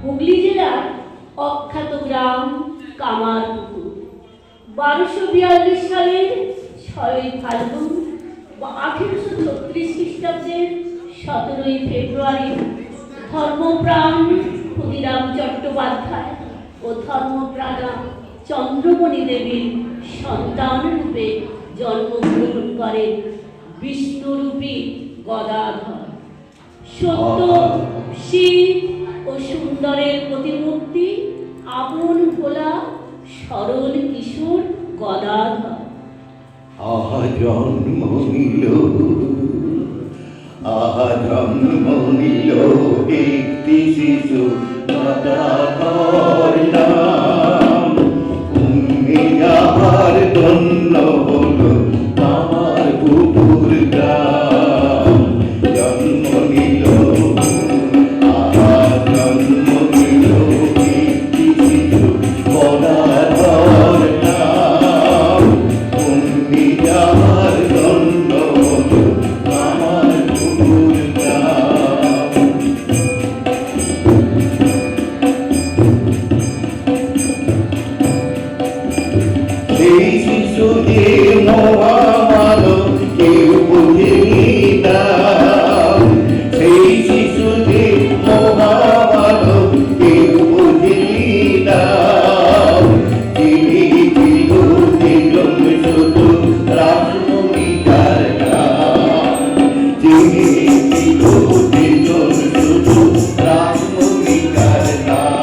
হুগলি জেলার অখ্যাত গ্রাম কামারপুকুর 1242 সালের 6ই ফাল্গুন বা 1836 খ্রিস্টাব্দের 17ই ফেব্রুয়ারি ধর্মপ্রাণ ক্ষুদিরাম চট্টোপাধ্যায় ও ধর্মপ্রাণা চন্দ্রমণি দেবীর সন্তান রূপে জন্মগ্রহণ করেন বিষ্ণুরূপী গদাধর। সত্য শিব ও সুন্দরের প্রতিমূর্তি আপন ভোলা সরল কিশোর গদাধর। জন্ম নিল একটি শিশু গদাধর নাম। তুমি যাহার ধন্য হলো আমার পুকুর গ্রাম। জন্ম নিল জন্ম নিল একটি শিশু গদাধর নাম। তুমি যাহার ধন্য হলো আমার পুকুর গ্রাম। সেই শিশু যে মহামানব কেউ বুঝেনি তার। সেই শিশু যে মহামানব কেউ বুঝেনি তার। তিনি ছিল নিজন শুধু রাসমণিকার নাম। তিনি ছিল নিজন শুধু রাসমণিকার নাম।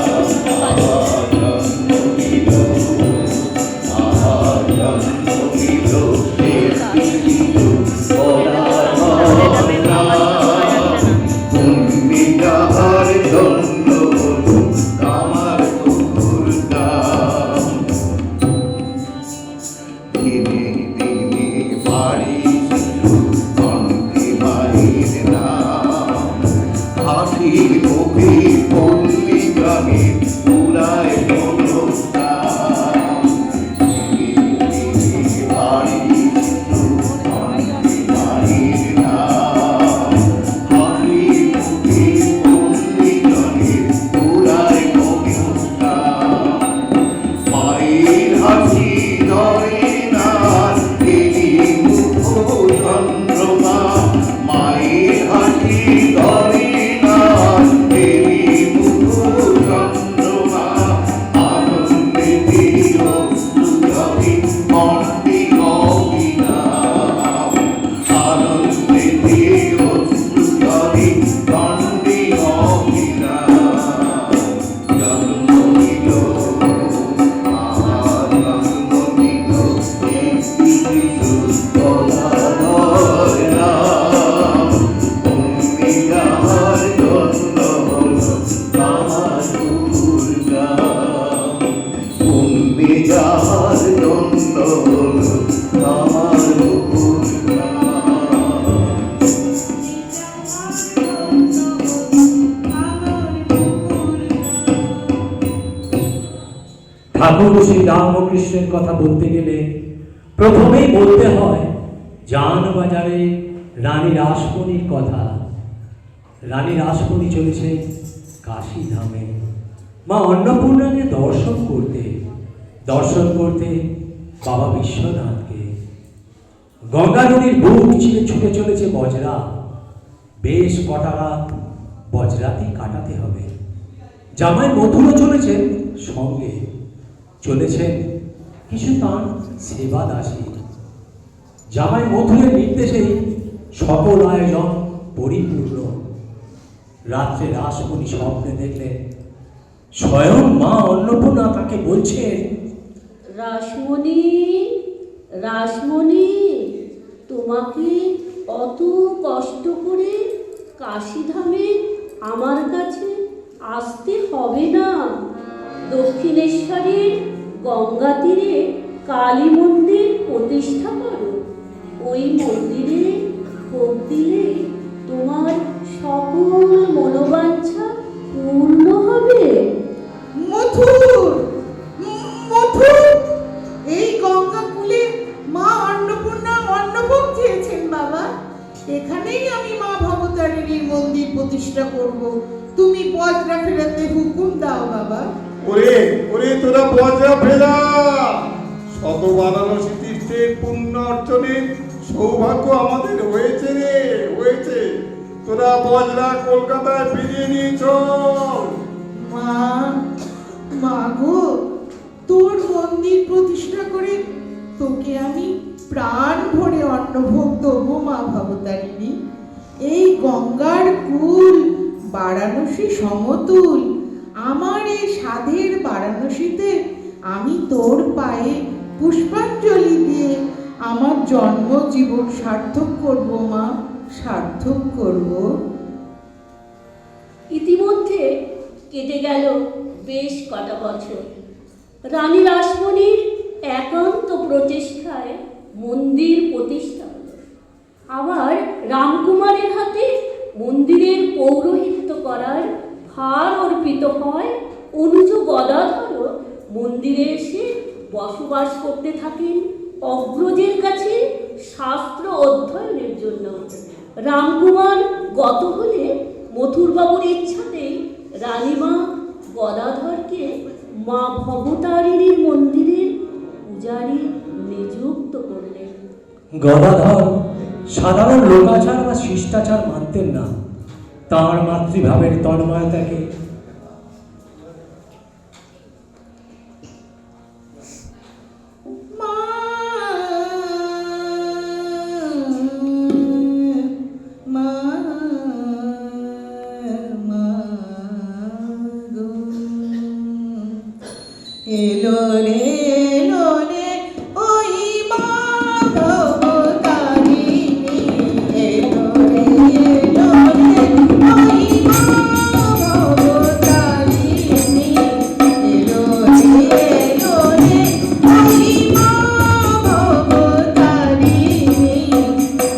ঠাকুর শ্রী রামকৃষ্ণের কথা বলতে গেলে প্রথমেই বলতে হয় জানবাজারে রানী রাসমণির কথা। রানী রাসমণি চলেছে কাশী ধামে মা অন্নপূর্ণাকে দর্শন করতে বাবা বিশ্বনাথকে। গঙ্গা নদীর বুক চিরে ছুটে চলেছে বজরা। বেশ কটা রাত বজরাতেই কাটাতে হবে। জামাই মধুরও চলেছেন সঙ্গে, চলেছেন কিছু তাঁর সেবা দাসী। জামাই মধুরের নির্দেশেই সকল আয়োজন পরিপূর্ণ। রাত্রে রাসমণি স্বপ্নে দেখলেন স্বয়ং মা অন্নপূর্ণা তাকে বলছেন, রাসমণি, রাসমণি, তোমাকে অত কষ্ট করে কাশীধামে আমার কাছে আসতে হবে না। দক্ষিণেশ্বরের গঙ্গা তীরে কালী মন্দির প্রতিষ্ঠা করো। ওই মন্দিরে ভোগ দিলে তোমার সকল মনোবাঞ্ছা পূর্ণ হবে। মথুর, মথুর, এই গঙ্গা কূলে মা অন্নপূর্ণা অন্নভোগ চেয়েছেন বাবা। এখানেই আমি মা ভবতারিণীর মন্দির প্রতিষ্ঠা করব। তুমি বজরা ফেরাতে হুকুম দাও বাবা। ওরে ওরে তোরা বজরা ফেরা। শত বারাণসী তীর্থের পুণ্য অর্জনের সৌভাগ্য আমাদের হয়েছে রে, হয়েছে। তোরা বজরা কলকাতায় ফিরিয়ে নিয়ে চল। মা, মা গো, তোর মন্দির প্রতিষ্ঠা করে তোকে আমি প্রাণ ভরে অন্নভোগ দেবো মা ভবতারিণী। এই গঙ্গার কূল বারাণসী সমতুল। আমার এই সাধের বারাণসীতে আমি তোর পায়ে পুষ্পাঞ্জলি দিয়ে আমার জন্ম জীবন সার্থক করব মা, সার্থক করব। ইতিমধ্যে কেটে গেল বেশ কটা বছর। রানী রাসমণির একান্ত প্রচেষ্টায় মন্দির প্রতিষ্ঠা হল। আবার রামকুমারের হাতে মন্দিরের পৌরোহিত্য করার ভার অর্পিত হয়। অনুজ গদাধর মন্দিরে এসে বসবাস করতে থাকেন অগ্রজের কাছে শাস্ত্র অধ্যয়নের জন্য। রামকুমার গত হলে মথুরবাবুর ইচ্ছাতেই রানীমা গদাধরকে মা ভবতারিণীর মন্দিরের পূজারী নিযুক্ত করলেন। গদাধর সাধারণ লোকাচার বা শিষ্টাচার মানতেন না। তাঁর মাতৃভাবের তন্ময়তাকে মা, মা, মা গো, এলো রে, এলো রে, ওই মা ভবতারিণী। এলো রে, এলো রে, ওই মা ভবতারিণী। এলো রে, এলো রে, ওই মা ভবতারিণী।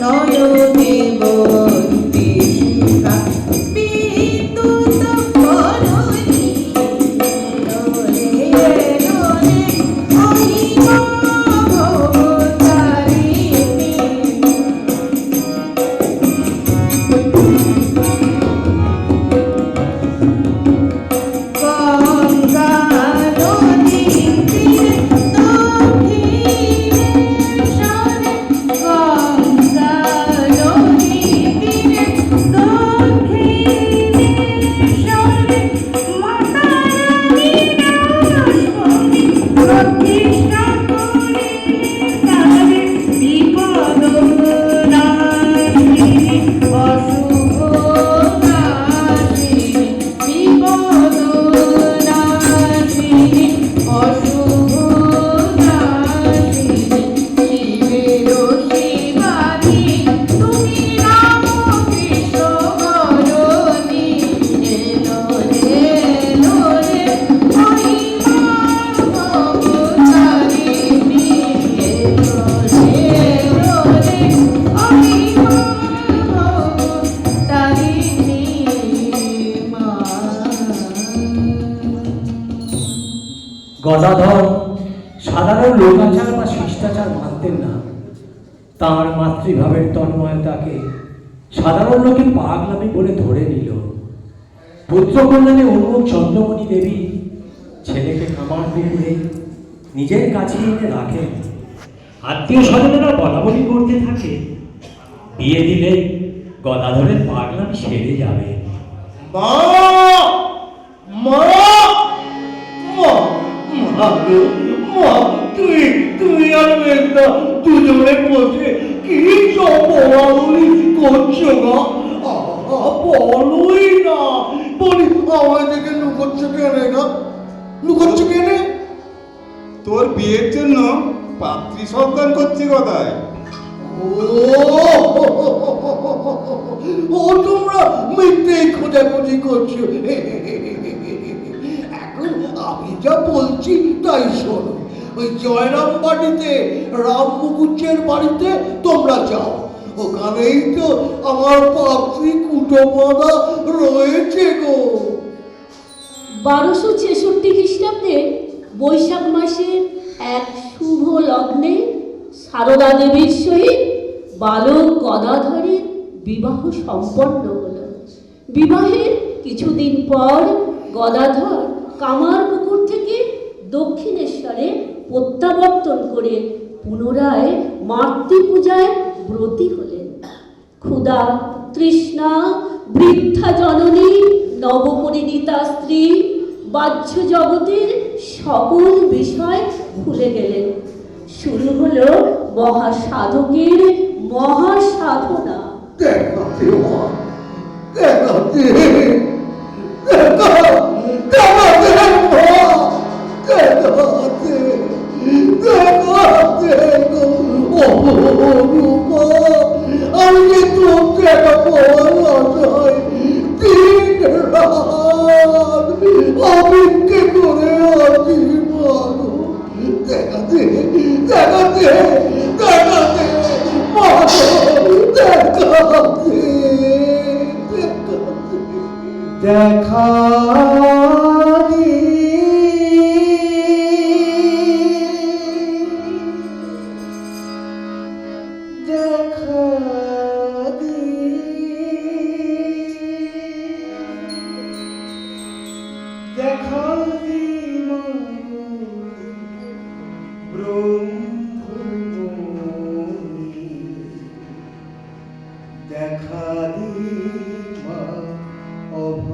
নয়নে বন্দি শিখা বিদ্যুৎ বরণী। এলো রে, এলো রে, গদাধর সাধারণ লোকাচার বা শিষ্টাচার মানতেন না। তাঁর মাতৃভাবের তন্ময়তাকে সাধারণ লোকে পাগলামি বলে ধরে নিল। পুত্র কল্যাণে উন্মুখ চন্দ্রমণি দেবী ছেলেকে খামার পুকুরে নিজের কাছে এনে রাখেন। আত্মীয় স্বজনেরা বলাবলি করতে থাকে, বিয়ে দিলে গদাধরের পাগলামি সেরে যাবে। মা মা মা মা গো, মা তুমি আর মেঘনা দুজনে বসে কি সব বলাবলি করছো গা? বলোই না, বলি আমায় দেখে লুকোচ্ছ কেন গা? লুকোচ্ছ কেন? তোর বিয়ের জন্য পাত্রী সন্ধান করছি কোথায়? ও তোমরা মিথ্যেই খোঁজাখুঁজি করছো। এখন আমি যা বলছি তাই শোনো। ওই জয়রাম বাড়িতে, রাম মুকুজ্জের বাড়িতে তোমরা যাও। ওখানেই তো আমার পাত্রী কুটোমাদা রয়েছে গো। 1266 খ্রিস্টাব্দে বৈশাখ মাসের এক শুভ লগ্নে সারদা দেবীর সহিত বালক গদাধরের বিবাহ সম্পন্ন হল। বিবাহের কিছুদিন পর গদাধর কামারপুকুর থেকে দক্ষিণেশ্বরে প্রত্যাবর্তন করে পুনরায় মাতৃপূজায় ব্রতী হলেন। ক্ষুধা, তৃষ্ণা, বৃদ্ধা জননী, নবপরিণীতা স্ত্রী, বাহ্য জগতের সকল বিষয় ভুলে গেলেন। শুরু হলো মহাসাধকের মহাসাধনা। দেখাতে মা, দেখাতে দেখাতে দেখাতে মা, দেখাতে দেখাতে রূপা, আমি যে তোর দেখা পাওয়ার আশায় দিন রাত অপেক্ষা করে আছি মানো। দেখাতে দেখাতে দেখাতে মানো, দেখাতে দেখা Oh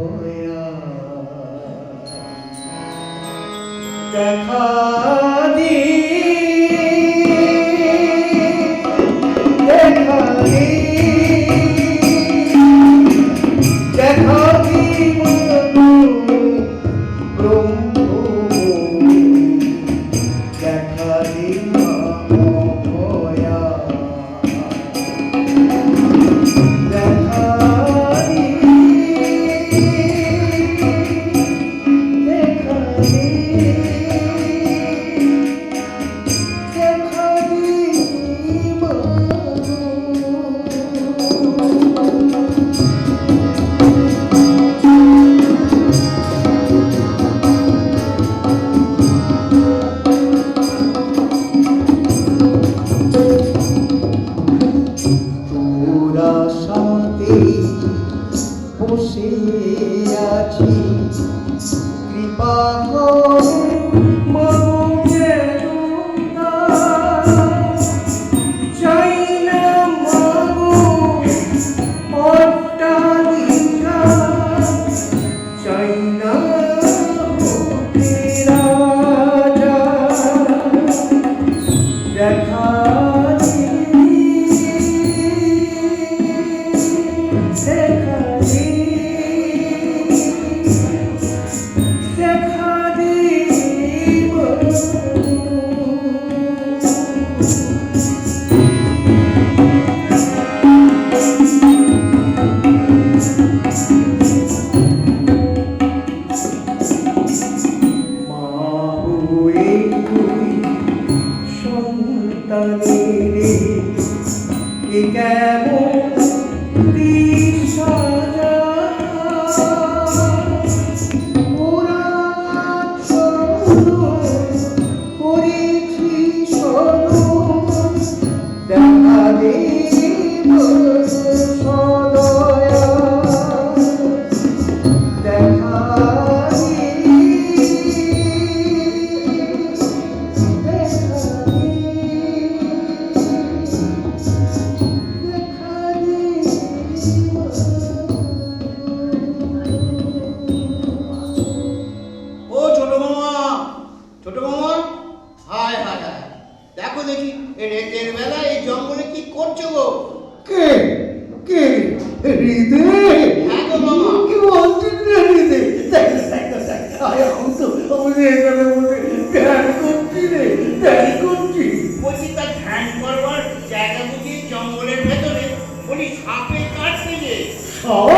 এখানে বসে ধ্যান করছি রে, ধ্যান করছি। বলছি তার ধ্যান করবার জায়গা বুঝি জঙ্গলের ভেতরে বলি সাপে কাটবে যে সব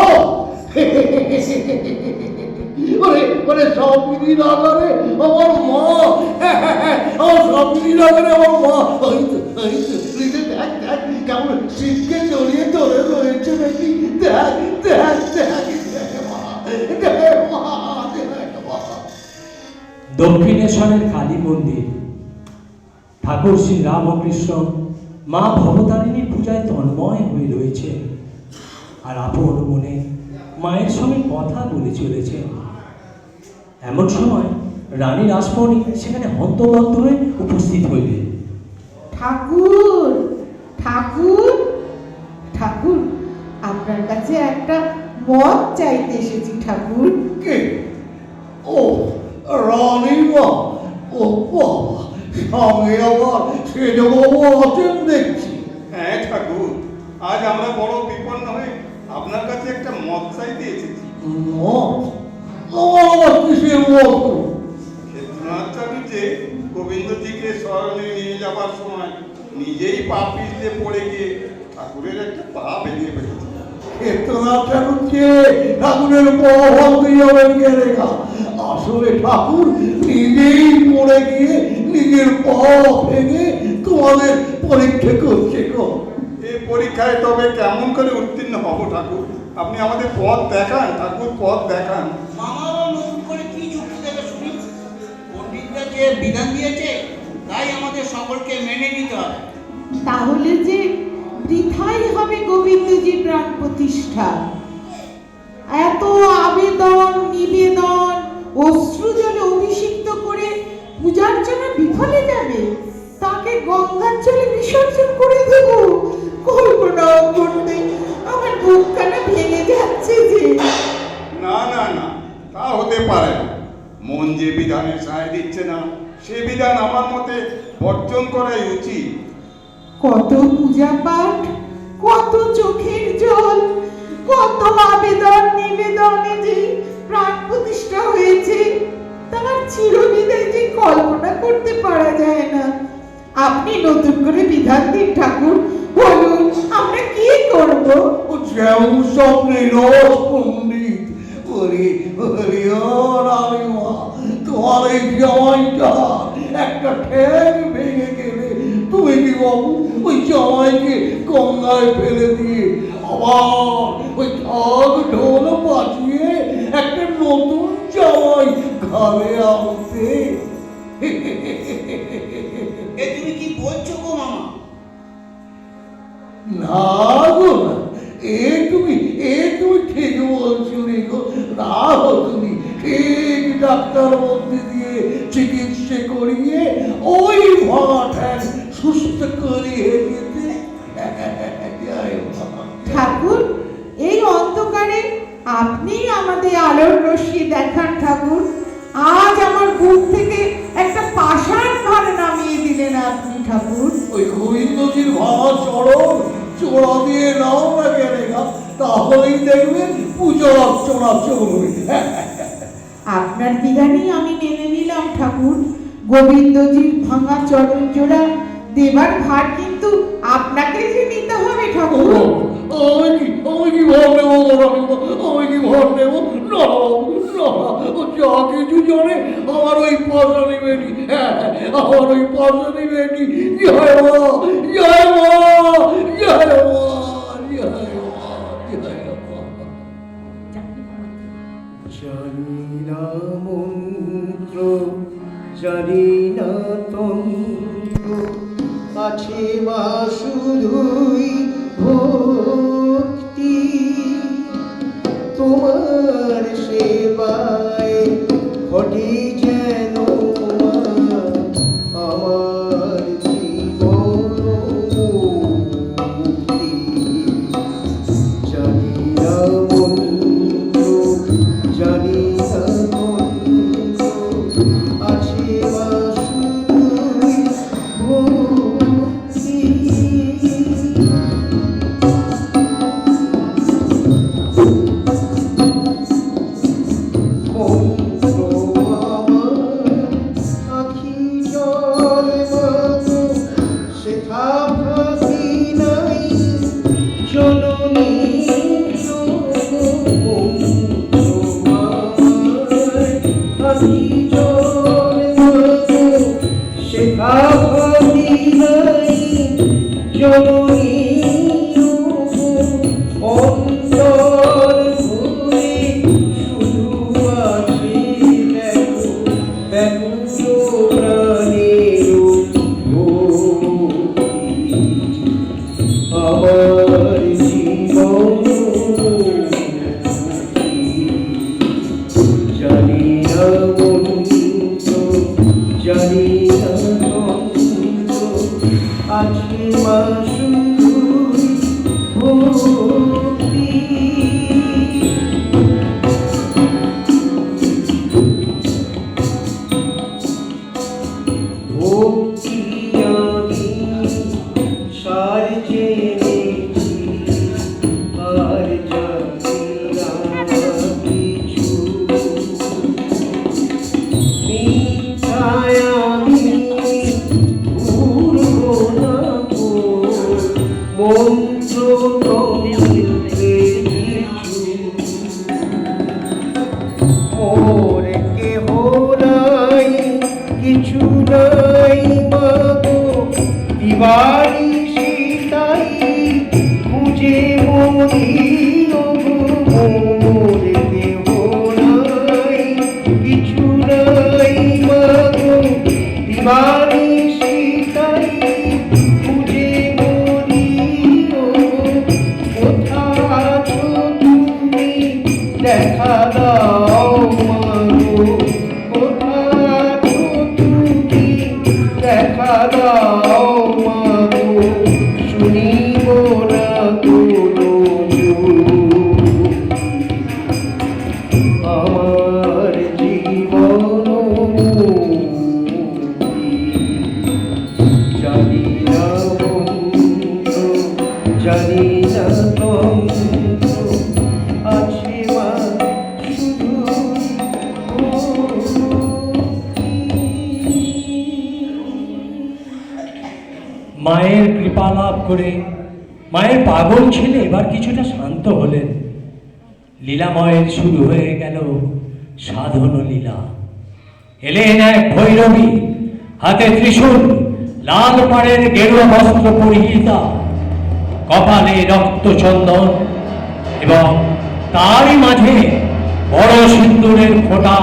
ওরে ওরে সবই লাগারে আমার মা, আমার সবই লাগারে আমার মা। ওই তো দেখ দেখ কেমন শীতকে জড়িয়ে ধরে রয়েছে নাকি, দেখ দেখ দেখ দেখ মা, দেখ মা, দেখ মা। দক্ষিণেশ্বরের কালী মন্দির। ঠাকুর শ্রী রামকৃষ্ণ মা ভবতারিণীর পূজায় তন্ময় হয়ে রয়েছে আর আপন মনে মায়ের সঙ্গে কথা বলে চলেছে। এমন সময় রানী রাসমণি সেখানে হন্তদন্ত হয়ে উপস্থিত হইলেন। ঠাকুর ঠাকুর ঠাকুর, আপনার কাছে একটা মত চাইতে এসেছি ঠাকুর। কে? ও রানী মা, ও বাবা, সঙ্গে আবার সেজবাবু আছেন দেখছি। হ্যাঁ ঠাকুর, আজ আমরা বড় বিপন্ন হয়ে আপনার কাছে একটা মত চাইতে এসেছি। মত? আমার আবার কিসের মত? ক্ষেত্রনাথ যে গোবিন্দজিকে শরণে নিয়ে যাবার সময় নিজেই পা পিছলে পড়ে গিয়ে ঠাকুরের একটা পা ভেঙে ফেলেছে। ক্ষেত্রনাথ ঠাকুরকে ঠাকুরের পা ভাঙতে যাবেন কেনে গা? আসলে ঠাকুর নিজেই পড়ে গিয়ে নিজের পা ভেঙে তোমাদের পরীক্ষা করছে গো। এই পরীক্ষায় তবে কেমন করে উত্তীর্ণ হব ঠাকুর? আপনি আমাদের পথ দেখান ঠাকুর, পথ দেখান। মামারও নতুন করে কি যুক্তি দেবে শুনি? পণ্ডিতরা যে বিধান দিয়েছে তাই আমাদের সকলকে মেনে নিতে হবে। তাহলে যে বৃথাই হবে গোবিন্দজির প্রাণ প্রতিষ্ঠা। এত আবেদন নিবেদন অশ্রু জলে অভিষিক্ত করে পূজার্চনা বিফলে যাবে, তাকে গঙ্গার জলে বিসর্জন করে দেব, কল্পনাও করতে আমার বুকখানা ভেঙে যাচ্ছে যে। না না না, তা হতে পারে না। মন যে বিধানের সায় দিচ্ছে না, সে বিধান আমার মতে বর্জন করাই উচিত। কত পূজা পাঠ, কত চোখের জল, কত আবেদন নিবেদনে যে প্রাণ প্রতিষ্ঠা হয়েছে, তার চিরবিদায় যে কল্পনা করতে পারা যায় না। আপনি নতুন করে বিধান দিন ঠাকুর, বলুন আমরা কি করব? ও যেমন স্বপ্নে রস পণ্ডিত, ওরে ওরে ও রানী মা, তোমার এই জামাইটা একটা ঠ্যাং ভেঙে গেলে তুমি কি বাবু ওই জামাইকে গঙ্গায় ফেলে দিয়ে আবার ওই ঢাক ঢোল বাজিয়ে একটা নতুন জামাই ঘরে আনতে? এ তুমি কি বলছো গো মামা? না গো না, তুমি ঠিক বলছো রে গো। রাখো তুমি ঠিক ডাক্তার মধ্যে দিয়ে চিকিৎসা করিয়ে ওই ভাঙা ঠ্যাং সুস্থ করিয়ে দিতে। ঠাকুর, এই অন্ধকারে আপনি আমাদের আলোর রশ্মি দেখান ঠাকুর। আজ আমার বুক থেকে একটা পাষাণ ভার নামিয়ে দিলেন আপনি ঠাকুর। ওই গোবিন্দজির ভাঙা চরণ চোরা দিয়ে নাও না কেন গা, তাহলেই দেখবেন পুজো অর্চনা চলবে। আপনার বিধানই আমি মেনে নিলাম ঠাকুর। গোবিন্দজির ভাঙা চরণ জোড়া দেবার ভার কিন্তু আপনাকে যে নিতে হবে ঠাকুর। আমি কি ভাব নেবো আমি কি ভাব নেবো? না না, ও যা কিছু জানে আমার ওই পাশানি বেটি, আমার ওই পাশানি বেটি। জয় মা, জয় মা, জয় মা, জয় মা, জয় মা। জানি না মন্ত্র, জানি না তন্ত্র, আছে বা শুধুই ভক্তি তোমার সেবায় ঘটে যেন আমার জীবন মুক্তি। জানি না মন্ত্র, জানি না তন্ত্র, আছে বা শুধুই ভক্তি। মন্ত্র প্রাণের আমার জীবন জানি না বন্ধু, জানি না বন্ধু, আছে মা সুন্দরী ভক্তি। ভক্তি আমি সার জেনেছি, আর জানি না কিছু। মিথ্যায় আমি ভুলব না গো, মন্ত্র তন্ত্রে কিছু। মোর কেহ নাই, কিছু নাই মাগো, দিবারি সীতাই খুঁজে মরি ওগো। মোর কেহ নাই, কিছু নাই মাগো, দিবারি সীতাই খুঁজে মরি ওগো। কোথা আছো তুমি, দেখা দাও মাগো, কোথা আছো তুমি, দেখা দাও মাগো। শুনিব না কোনো আমার জীবন জানি না বন্ধু, জানি না বন্ধু, আছে মা শুধু মায়ের কৃপা লাভ করে মায়ের পাগল ছেলে এবার কিছুটা শান্ত হলেন। লীলাময়ের শুরু হয়ে গেল সাধন লীলা। এলেন এক ভৈরবী, হাতে ত্রিশূল, লাল পাড়ের গেরুয়া বস্ত্র পরিহিতা, কপালে রক্তচন্দন এবং তারই মাঝে বড় সিন্দুরের ফোঁটা,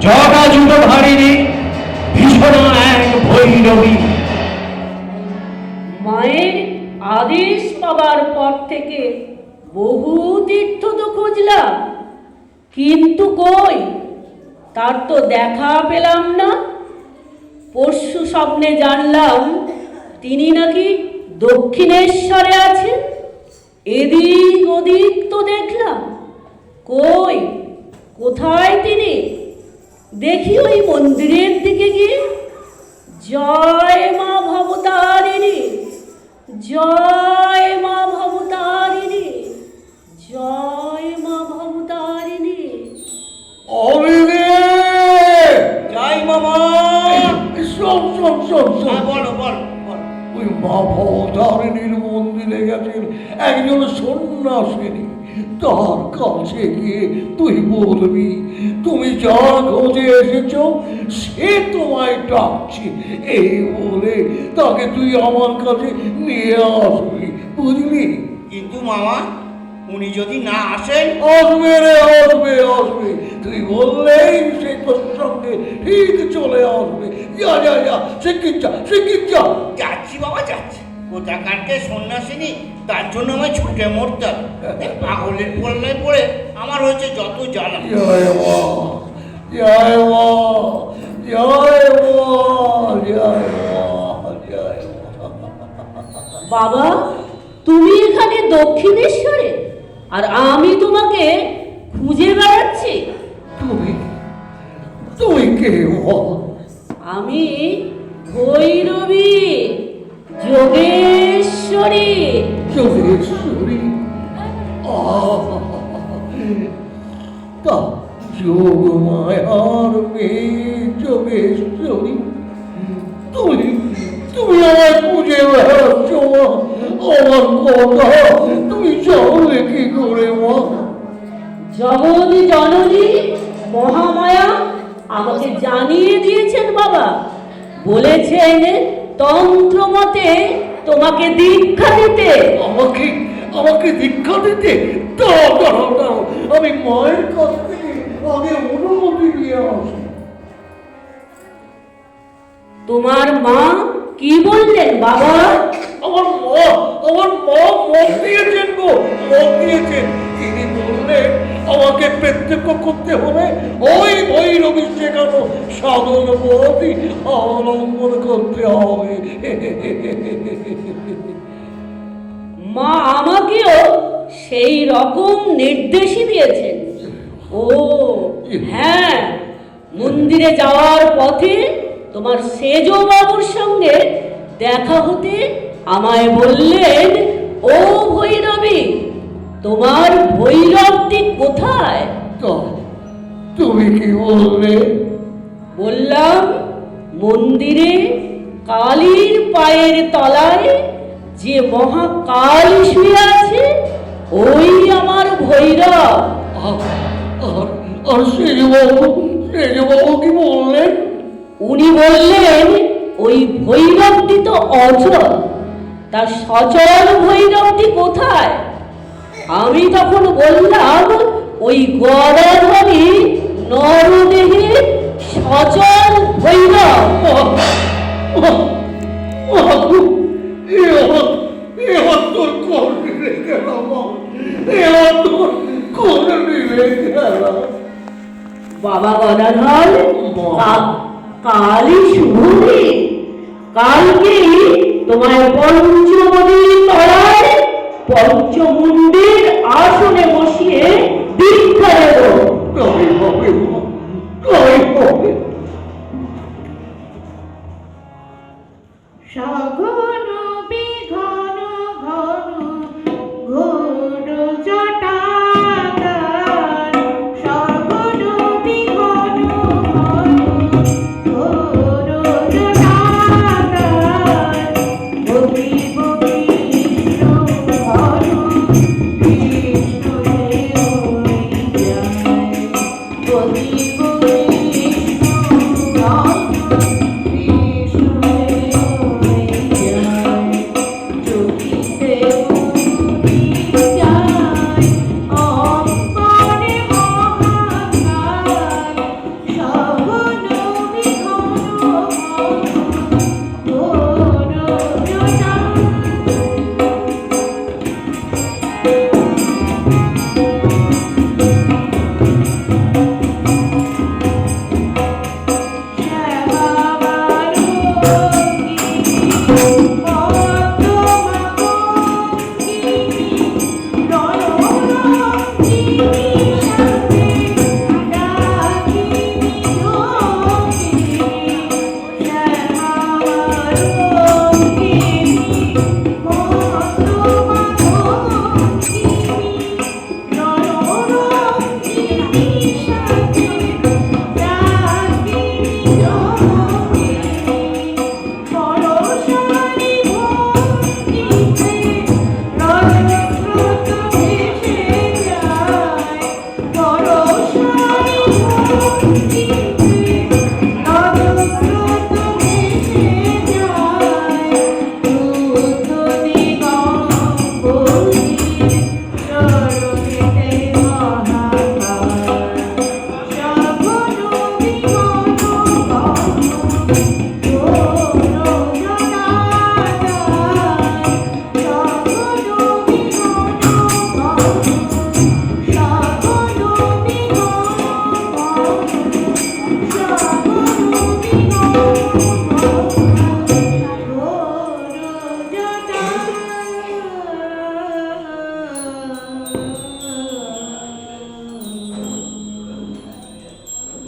জগা জুটো ভারিণী ভীষণ এক ভৈরবী। মায়ের আদেশ পাবার পর থেকে বহু তীর্থ তো খুঁজলাম, কিন্তু কই তার তো দেখা পেলাম না। পরশু স্বপ্নে জানলাম তিনি নাকি দক্ষিণেশ্বরে আছেন। এদিক ওদিক তো দেখলাম, কই কোথায় তিনি? দেখি ওই মন্দিরের দিকে গিয়ে। জয় মা ভবতারিণী, জয় মা ভবতারিণী, জয় মা ভবতারিণী। যাই মামা। শোন শোন শোন শোন, হ্যাঁ, বলো বলো বলো। ওই মা ভবতারিণীর মন্দিরে গেছেন একজন সন্ন্যাসিনী। তার কাছে গিয়ে তুই বলবি তুমি যার খোঁজে এসেছ সে তোমায় ডাকছে, এই বলে তাকে তুই আমার কাছে নিয়ে আসবি, বুঝলি? কিন্তু মামা, উনি যদি না আসেন? আসবে রে, আসবে আসবে, তুই বললেই সে তোর সঙ্গে ঠিক চলে আসবে। যা যা যা, শিগগির যা, শিগগির যা। যাচ্ছি বাবা, যাচ্ছি। কোথাকারকে সন্ন্যাসিনী, তার জন্য আমায় ছুটে মরতে হবে। এই পাগলের পল্লায় পড়ে আমার হয়েছে যত জ্বালা। জয় মা, জয় মা, জয় মা, জয় মা, জয় মা। বাবা, তুমি এখানে দক্ষিণেশ্বরে, আর আমি তোমাকে খুঁজে বেড়াচ্ছি। তুমি তুমি কে মা? আমি ভৈরবী, যোগেশ্বরী। যোগেশ্বরী? তা যোগ মায়ার মেয়ে যোগেশ্বরী, তুমি তুমি আমায় খুঁজে বেড়াচ্ছ মা। আমার কথা তুমি জানলে কি করে মা? জগৎ জননী মহামায়া আমাকে জানিয়ে দিয়েছেন বাবা। বলেছেন তন্ত্র মতে তোমাকে দীক্ষা দিতে। আমাকে আমাকে দীক্ষা দিতে? দাঁড়াও দাঁড়াও দাঁড়াও, আমি মায়ের কাছ থেকে আগে অনুমতি নিয়ে আসি। তোমার মা কি বললেন বাবা? আমার মা মত দিয়েছেন গো, মত দিয়েছেন। তিনি বললেন আমাকে প্রত্যক্ষ করতে হবে ওই ভৈরবী শেখানো সাধন পথই অবলম্বন করতে হবে। মা আমাকেও সেই রকম নির্দেশই দিয়েছেন। ও হ্যাঁ, মন্দিরে যাওয়ার পথে তোমার সেজ বাবুর সঙ্গে দেখা হতে আমায় বললেন, ও ভৈরবী, তোমার ভৈরবটি কোথায়? তো তুমি কি বললে? বললাম, মন্দিরে কালীর পায়ের তলায় যে মহাকাল শুয়ে আছে, ওই আমার ভৈরব। আর সেজবাবু কি বললেন? উনি বললেন, ওই ভৈরবটি তো অচল, তার সচল ভৈরবটি কোথায়? আমি তখন বললাম, ওই গদাধরী নরদেহে সচল ভৈরব। বাবা গদাধর, কালই শুভ দিন। কালকেই তোমায় পঞ্চমদির তলায় পঞ্চমুণ্ডের আসনে বসিয়ে দীক্ষা দেব। সঘন বিঘন ঘন ঘোর জটাধার, সঘন বিঘন ঘন ঘোর জটাধার, বহিব কৃষ্ণ ঘন কৃষ্ণ বহিব কৃষ্ণ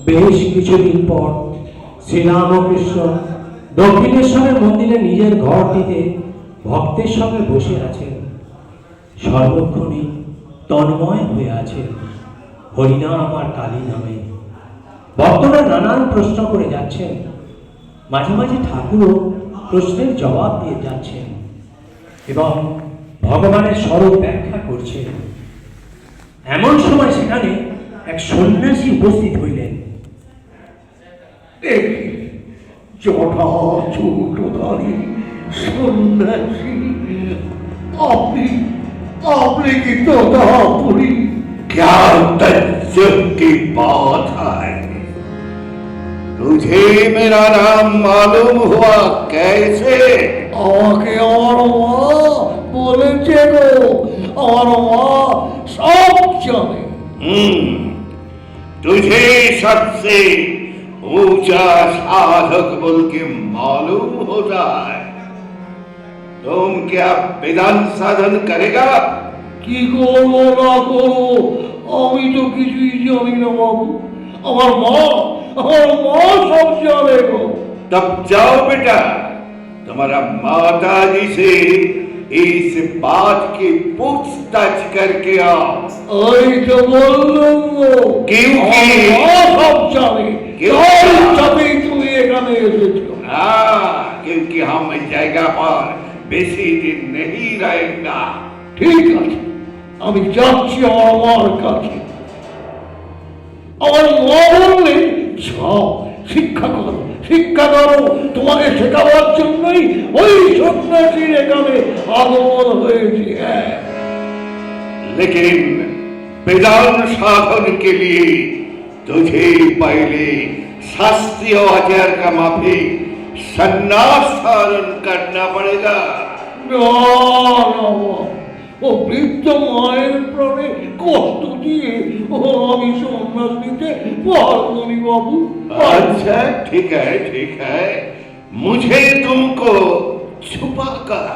বেশ কিছুদিন পর শ্রীরামকৃষ্ণ দক্ষিণেশ্বরের মন্দিরে নিজের ঘরটিতে ভক্তের সঙ্গে বসে আছেন। সর্বক্ষণই তন্ময় হয়ে আছেন হরিনাম আর কালী নামে। ভক্তরা নানান প্রশ্ন করে যাচ্ছেন, মাঝে মাঝে ঠাকুরও প্রশ্নের জবাব দিয়ে যাচ্ছেন এবং ভগবানের স্বরূপ ব্যাখ্যা করছেন। এমন সময় সেখানে এক সন্ন্যাসী উপস্থিত হইলেন। জটা চুটধারী সন্ন্যাসী, আপনি কি তোতাপুরি? क्या तत्व की बात है? तुझे मेरा नाम मालूम हुआ कैसे? আমাকে আমার মা বলেছে গো, আমার মা সব জানে। तुझे सबसे ऊंचा साधक बोल के मालूम होता है। तुम क्या वेदांत साधन करेगा? কি করবো না করবো আমি তো কিছুই জানি না বাবু। আমার মা সব জানে গো। तब जाओ बेटा, तुम्हारा माता जी से इस बात की पूछताछ करके आओ। ওই তো বললাম গো, क्योंकि আমার মা সব জানে। क्यों? তাই তবেই তুমি এখানে এসেছো। क्योंकि हम इस जगह पर बेसी दिन नहीं रहेगा। ঠিক আছে, আমি যাচ্ছি আমার মার কাছে। আমার মা বললে যাও শিক্ষা করো, তোমাকে শেখাবার জন্যই ওই সন্ন্যাসীর এখানে আগমন হয়েছে। হ্যাঁ, लेकिन वेदांत साधन के लिए तुझे पहले शास्त्रीय आचार का माफिक संन्यास धारण करना पड़ेगा। না, না, ও বৃদ্ধ মায়ের প্রাণে কষ্ট দিয়ে আমি সন্ন্যাস নিতে পারবো নি বাবু। अच्छा ठीक है, मुझे तुमको छुपा कर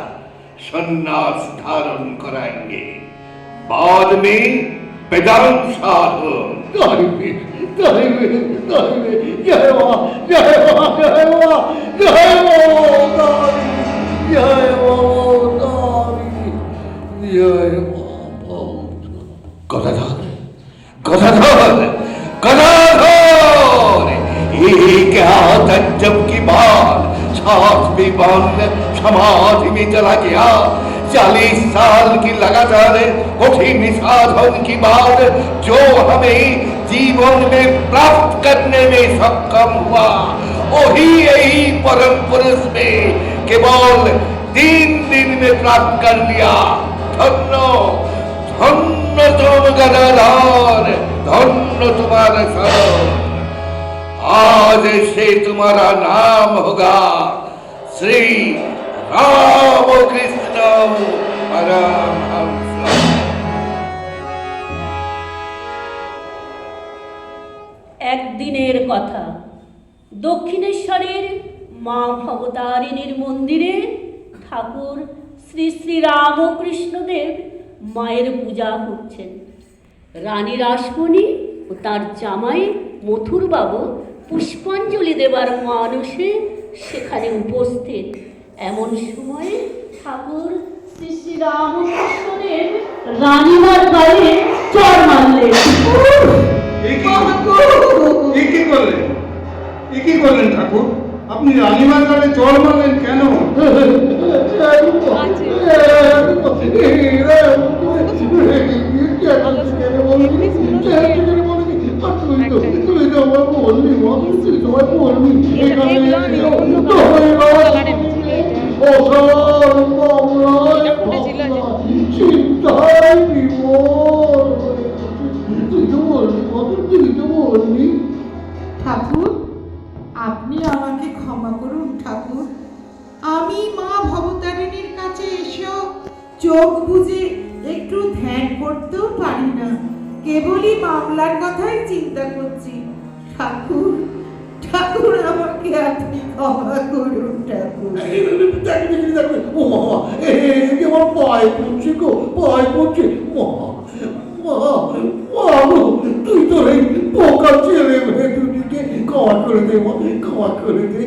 संन्यास धारण कराएंगे, बाद में वेदांत साधन। জয় মা, জয় মা, জয় মা, জয় মা, জয় মা, জয় মা। गदाधर एक तज्जब की बात साथ भी बंद समाधि में चला गया। 40 साल की लगातार कठिन साधन की बाद जो हमें जीवन में प्राप्त करने में सक्षम हुआ, वही यही परम पुरुष में केवल 3 दिन में प्राप्त कर लिया। धन्य तुम गदाधर, धन्य तुम्हारा शरण। आज से तुम्हारा नाम होगा श्री रामकृष्ण परमहंस। একদিনের কথা, দক্ষিণেশ্বরের মা ভবতারিণীর মন্দিরে ঠাকুর শ্রী শ্রী রামকৃষ্ণদেব মায়ের পূজা করছেন। রানী রাসমণি ও তার জামাই মথুরবাবু পুষ্পাঞ্জলি দেবার মানুষে সেখানে উপস্থিত। এমন সময়ে ঠাকুর শ্রী শ্রী রামকৃষ্ণদেব রানীমার গায়ে চড় মারলেন। কি করলেন ঠাকুর? আপনি রানীমার গায়ে চড় মারলেন কেন? ঠাকুর, আপনি আমাকে ক্ষমা করুন ঠাকুর। আমি মা ভবতারিণীর কাছে এসেও চোখ বুজে একটু ধ্যান করতেও পারি না, কেবলই মামলার কথাই চিন্তা করছি। ঠাকুর, ঠাকুর, আমাকে আপনি ক্ষমা করুন ঠাকুর। ও মা, আমার পায়ে পড়ছে গো, পায়ে পড়ছে। তুই তো এই পোকা ছেলে মেয়ে দুটিকে ক্ষমা করে দে, ক্ষমা করে দে।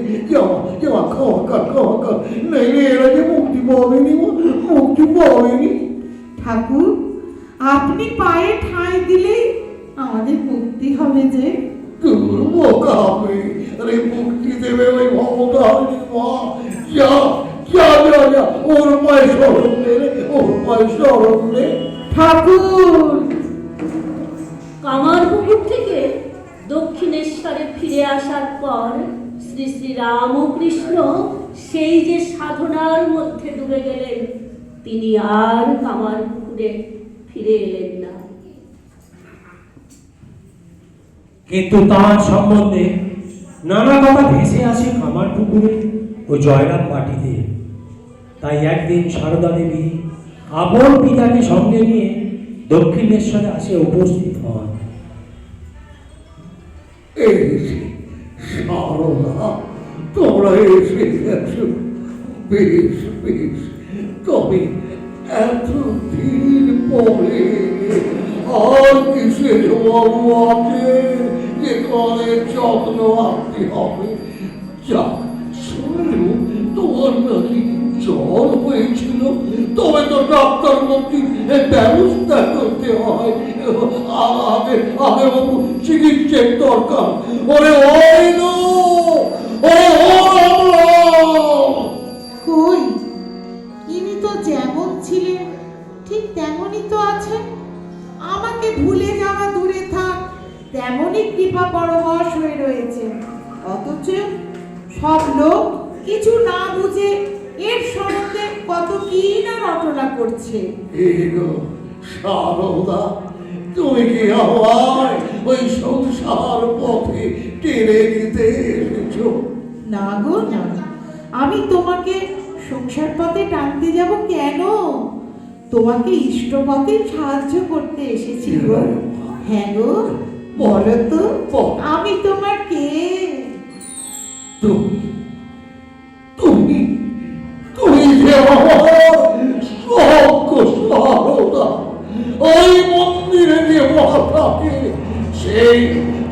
ক্ষমা কর, নইলে এরা যে মুক্তি পাবেনি, মুক্তি পাবেনি। ঠাকুর, আপনি পায়ে ঠাঁই দিলেই আমাদের মুক্তি হবে যে। তোর বোকা হবে, আরে মুক্তি দেবে ওই ভবতারিণী মা। যা, ওর পায়ে শরণ দে, ওর পায়ে শরণ দে। ঠাকুর, কামারপুকুর থেকে দক্ষিণেশ্বরে ফিরে আসার পর শ্রী শ্রী রামকৃষ্ণ সেই যে সাধনার মধ্যে ডুবে গেলেন, তিনি আর কামারপুকুরে ফিরে এলেন না। কিন্তু তার সম্বন্ধে নানা কথা ভেসে আসে কামার পুকুরে ও জয়রাম বাটিতে। তাই একদিন সারদা দেবী আপন পিতাকে সঙ্গে নিয়ে দক্ষিণেশ্বরে আসে উপস্থিত হন। সারদা, তোমরা এসে গেছো, বেশ বেশ। তবে এতদিন পরে আর কিসের বাবু আছে যে কলের যত্ন আনতে হবে? যাক, শুনলুম তোমার নাকি জ্বর হয়েছিল, তবে তো ডাক্তার মন্ত্রী ব্যবস্থা করতে হয়। আগে আগে বাবু চিকিৎসার দরকার। ওরে ওই নো, কই, ইনি তো যেমন ছিলেন ঠিক তেমনই তো আছেন। আমাকে ভুলে যাওয়া দূরে থাক, তেমনই কৃপা পরবশ হয়ে রয়েছে। অথচ সব লোক কিছু না বুঝে এর সম্বন্ধে কত কি না রটনা করছে। এগো সারদা, তুমি কি আমায় ওই সংসার পথে টেনে নিতে এসেছো? না গো না, আমি তোমাকে সংসার পথে টানতে যাব কেন? তোমাকে ইষ্ট পথে সাহায্য করতে এসেছি গো। হ্যাঁ গো, বলো তো আমি তোমার কে? তুমি তুমি তুমি যে আমার সজ্ঞ সারদা, ওই মন্দিরে যে মা থাকে, সেই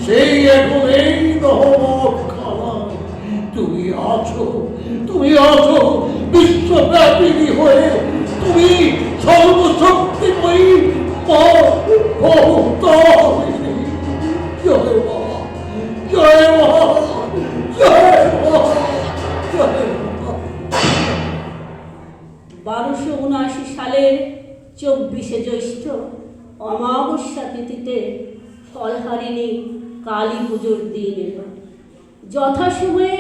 সেই এখন এই নহবতখানায় তুমি আছো। তুমি আছো বিশ্বব্যাপিনী হয়ে, তুমি সর্বশক্তিময়ী মা ভবতারিণী। জয় মা, জয় মা, জয় মা, জয় মা। 1279 সালের 24শে জ্যৈষ্ঠ অমাবস্যা তিথিতে ফলহারিণী কালী পুজোর দিন এলো। যথাসময়ে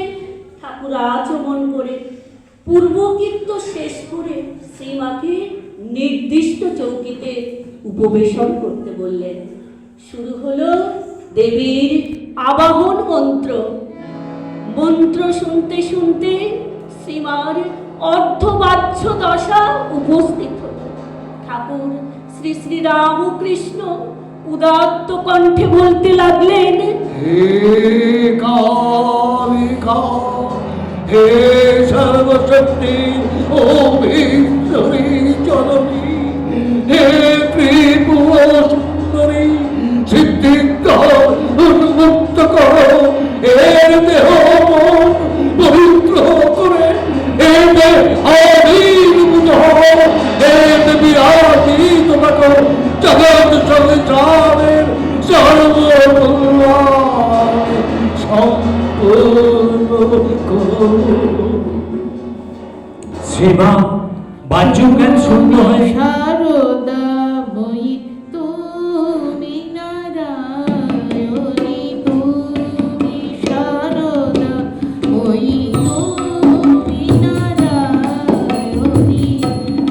ঠাকুর আচমন করে পূর্বকীর্ত শেষ করে শ্রীমাকে নির্দিষ্ট চৌকিতে উপবেশন করতে বললেন। শুরু হলো দেবীর আবাহন মন্ত্র। মন্ত্র শুনতে শুনতে শ্রীমার অর্ধবাহ্য দশা উপস্থিত হল। ঠাকুর শ্রী শ্রী রামকৃষ্ণ উদাত্ত কণ্ঠে বলতে লাগলেন, হে কালিকা, হে সর্বশক্তি ও বিশ্বরী জননী, হে ত্রিপুর সুন্দরী, সিদ্ধিদ্বার উন্মুক্ত করো, এর দেহ মন পবিত্র করে, এতে আবির্ভূত হও, এতে বিরাজিত থাকো জগৎ সংসারের সর্বকল্যাণ সম্পূর্ণ করো। শ্রীমা বাহ্য জ্ঞান শূন্য হয়ে শারদাময়ী তুমি নারায়ণী, তুমি শারদাময়ী, তুমি নারায়ণী,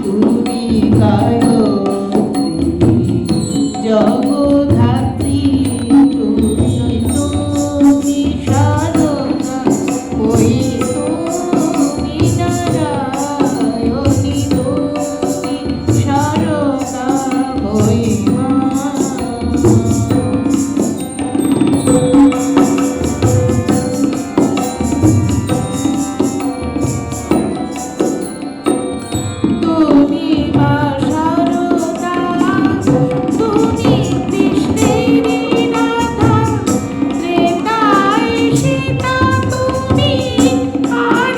তুমি গায়ত্রী জগদ্ধাত্রী, তুমি শারদাময়ী, তুমি নারায়ণী, তুমি শারদাময়ী মা। তুমি মা শারদা, তুমি কৃষ্ণেরই রাধা, ত্রেতায় সীতা তুমি, আর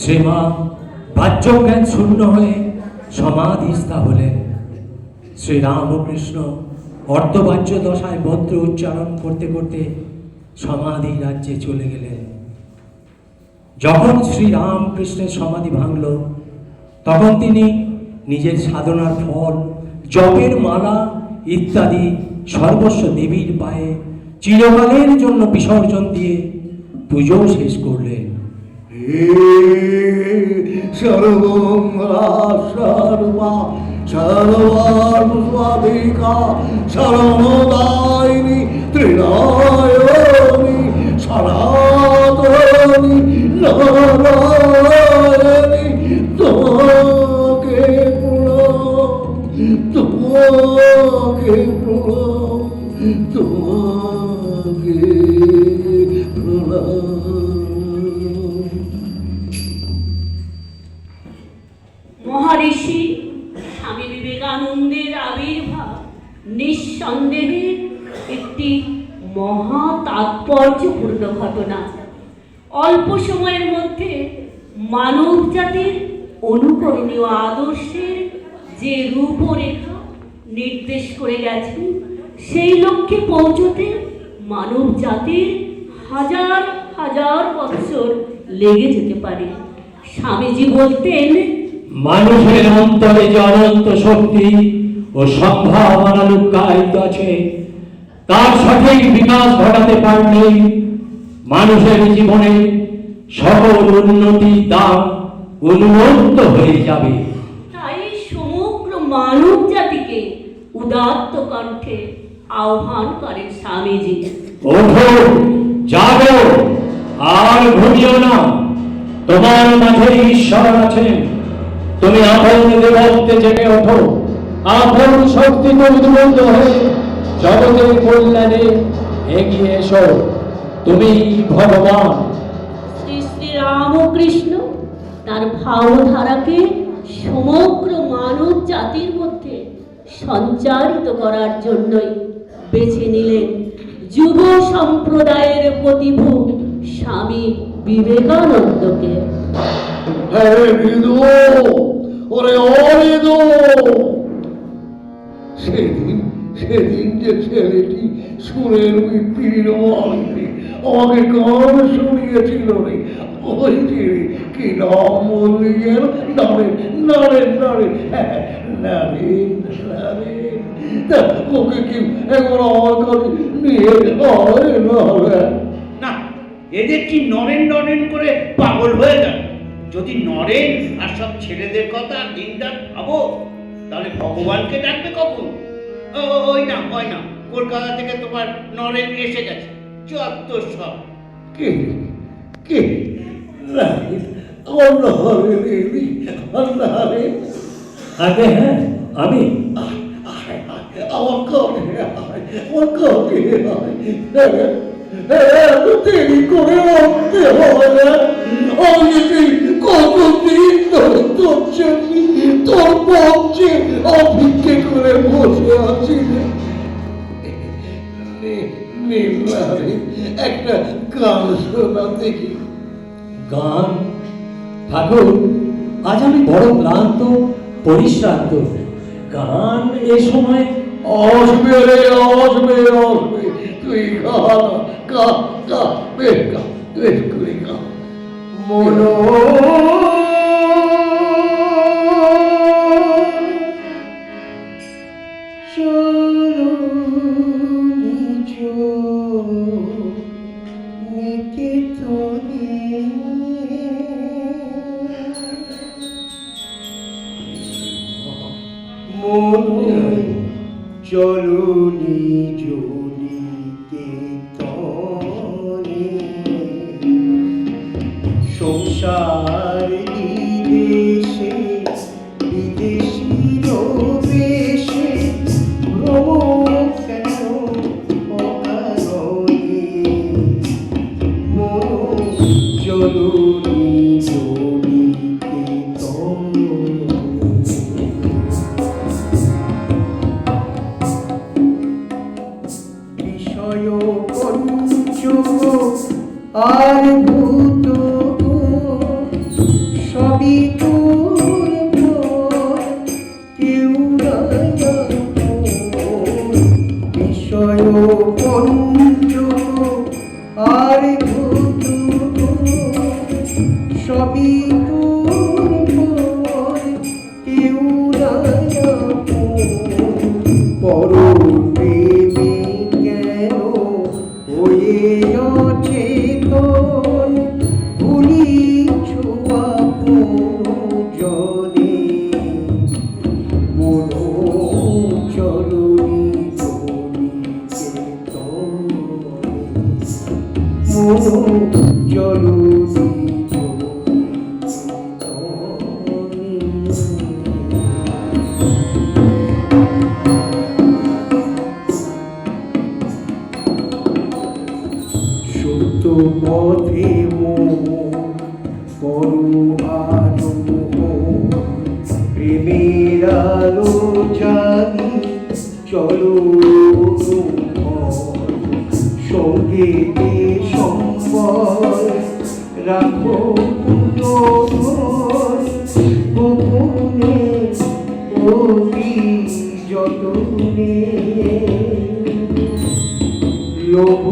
শ্রীমা বাহ্যজ্ঞান শূন্য হয়ে সমাধিস্থ হলেন। শ্রীরামকৃষ্ণ অর্ধবাহ্য দশায় মন্ত্র উচ্চারণ করতে করতে সমাধি রাজ্যে চলে গেলেন। যখন শ্রীরামকৃষ্ণের সমাধি ভাঙল, তখন তিনি নিজের সাধনার ফল, জপের মালা ইত্যাদি সর্বস্ব দেবীর পায়ে চিরকালের জন্য বিসর্জন দিয়ে পুজো শেষ করলেন। সর্বা সর্বাধিকা শরণদায়িনী ত্রিনয়নী সনাতনী নারায়ণী তোমাকে প্রণাম, তোমাকে প্রণাম, তোমাকে প্রণাম। মহারিষি স্বামী বিবেকানন্দের আবির্ভাব নিঃসন্দেহে একটি মহা তাৎপর্যপূর্ণ ঘটনা। অল্প সময়ের মধ্যে মানব জাতির অনুকরণীয় আদর্শের যে রূপরেখা নির্দেশ করে গেছেন, সেই লক্ষ্যে পৌঁছতে মানব জাতির হাজার হাজার বছর লেগে যেতে পারে। স্বামীজি বলতেন, মানুষের অন্তরে যে অনন্ত শক্তি ও সম্ভাবনা লুকায়িত আছে, তার সঠিক বিকাশ ঘটাতে পারলে মানুষের জীবনে সকল উন্নতির দ্বার উন্মুক্ত হয়ে যাবে। তাই সমগ্র মানব জাতিকে উদাত্ত কণ্ঠে আহ্বান করেন স্বামীজি। ওঠো, জাগো, আর ঘুমিও না। তোমার মাঝে ঈশ্বর আছেন। তুমি আপন দেবত্বে জেগে ওঠো, আপন শক্তিতে উদ্বুদ্ধ হয়ে জগতের কল্যাণে এগিয়ে এসো। তুমি ভগবান। শ্রী শ্রী রামকৃষ্ণ তার ভাবধারাকে সমগ্র মানব জাতির মধ্যে সঞ্চারিত করার জন্যই বেছে নিলেন যুব সম্প্রদায়ের প্রতিভু স্বামী বিবেকানন্দকে। সেদিন যে ছেলেটি সুরের পীর আমাকে গান শুনিয়েছিল রে, ওই যে কি নাম বললি যেন, Narine Narine Narine Narine Narine, তা ওকে কি একবার আমার কাছে নিয়ে না, এদের কি নরেন নরেন করে পাগল হয়ে গেল? যদি নরেন আর সব ছেলেদের কথা দিনরাত ভাবো, তাহলে ভগবানকে ডাকবে কখন? ওই না কলকাতা থেকে তোমার নরেন এসে গেছে, যত সব। কে কে আগে হ্যাঁ, আমি আমার কবে এত দেরি করে উঠতে হবে না? আমি কতদিন ধরে তোর জন্য তোর পক্ষে অপেক্ষা করে বসে আছি। একটা গান শোনা দেখি। গান? ঠাকুর, আজ আমি বড় ক্লান্ত, পরিশ্রান্ত। গান এ সময়? আসবে রে, আসবে আসবে, তুই গা গা গা, বেশ গা, বেশ করে গা। মনো চলো নিজ নিকেতনে, সংসার বিদেশে বিদেশির বেশে ভ্রমণ কেন অকারণে, মন চলো নিজ নিকেতনে। আর ভূত সত্য পথে করো আরোহ, প্রেমের আলো জানি চলো সঙ্গীতে সম্বল রাখো গোপনে অতি যতনে লোভ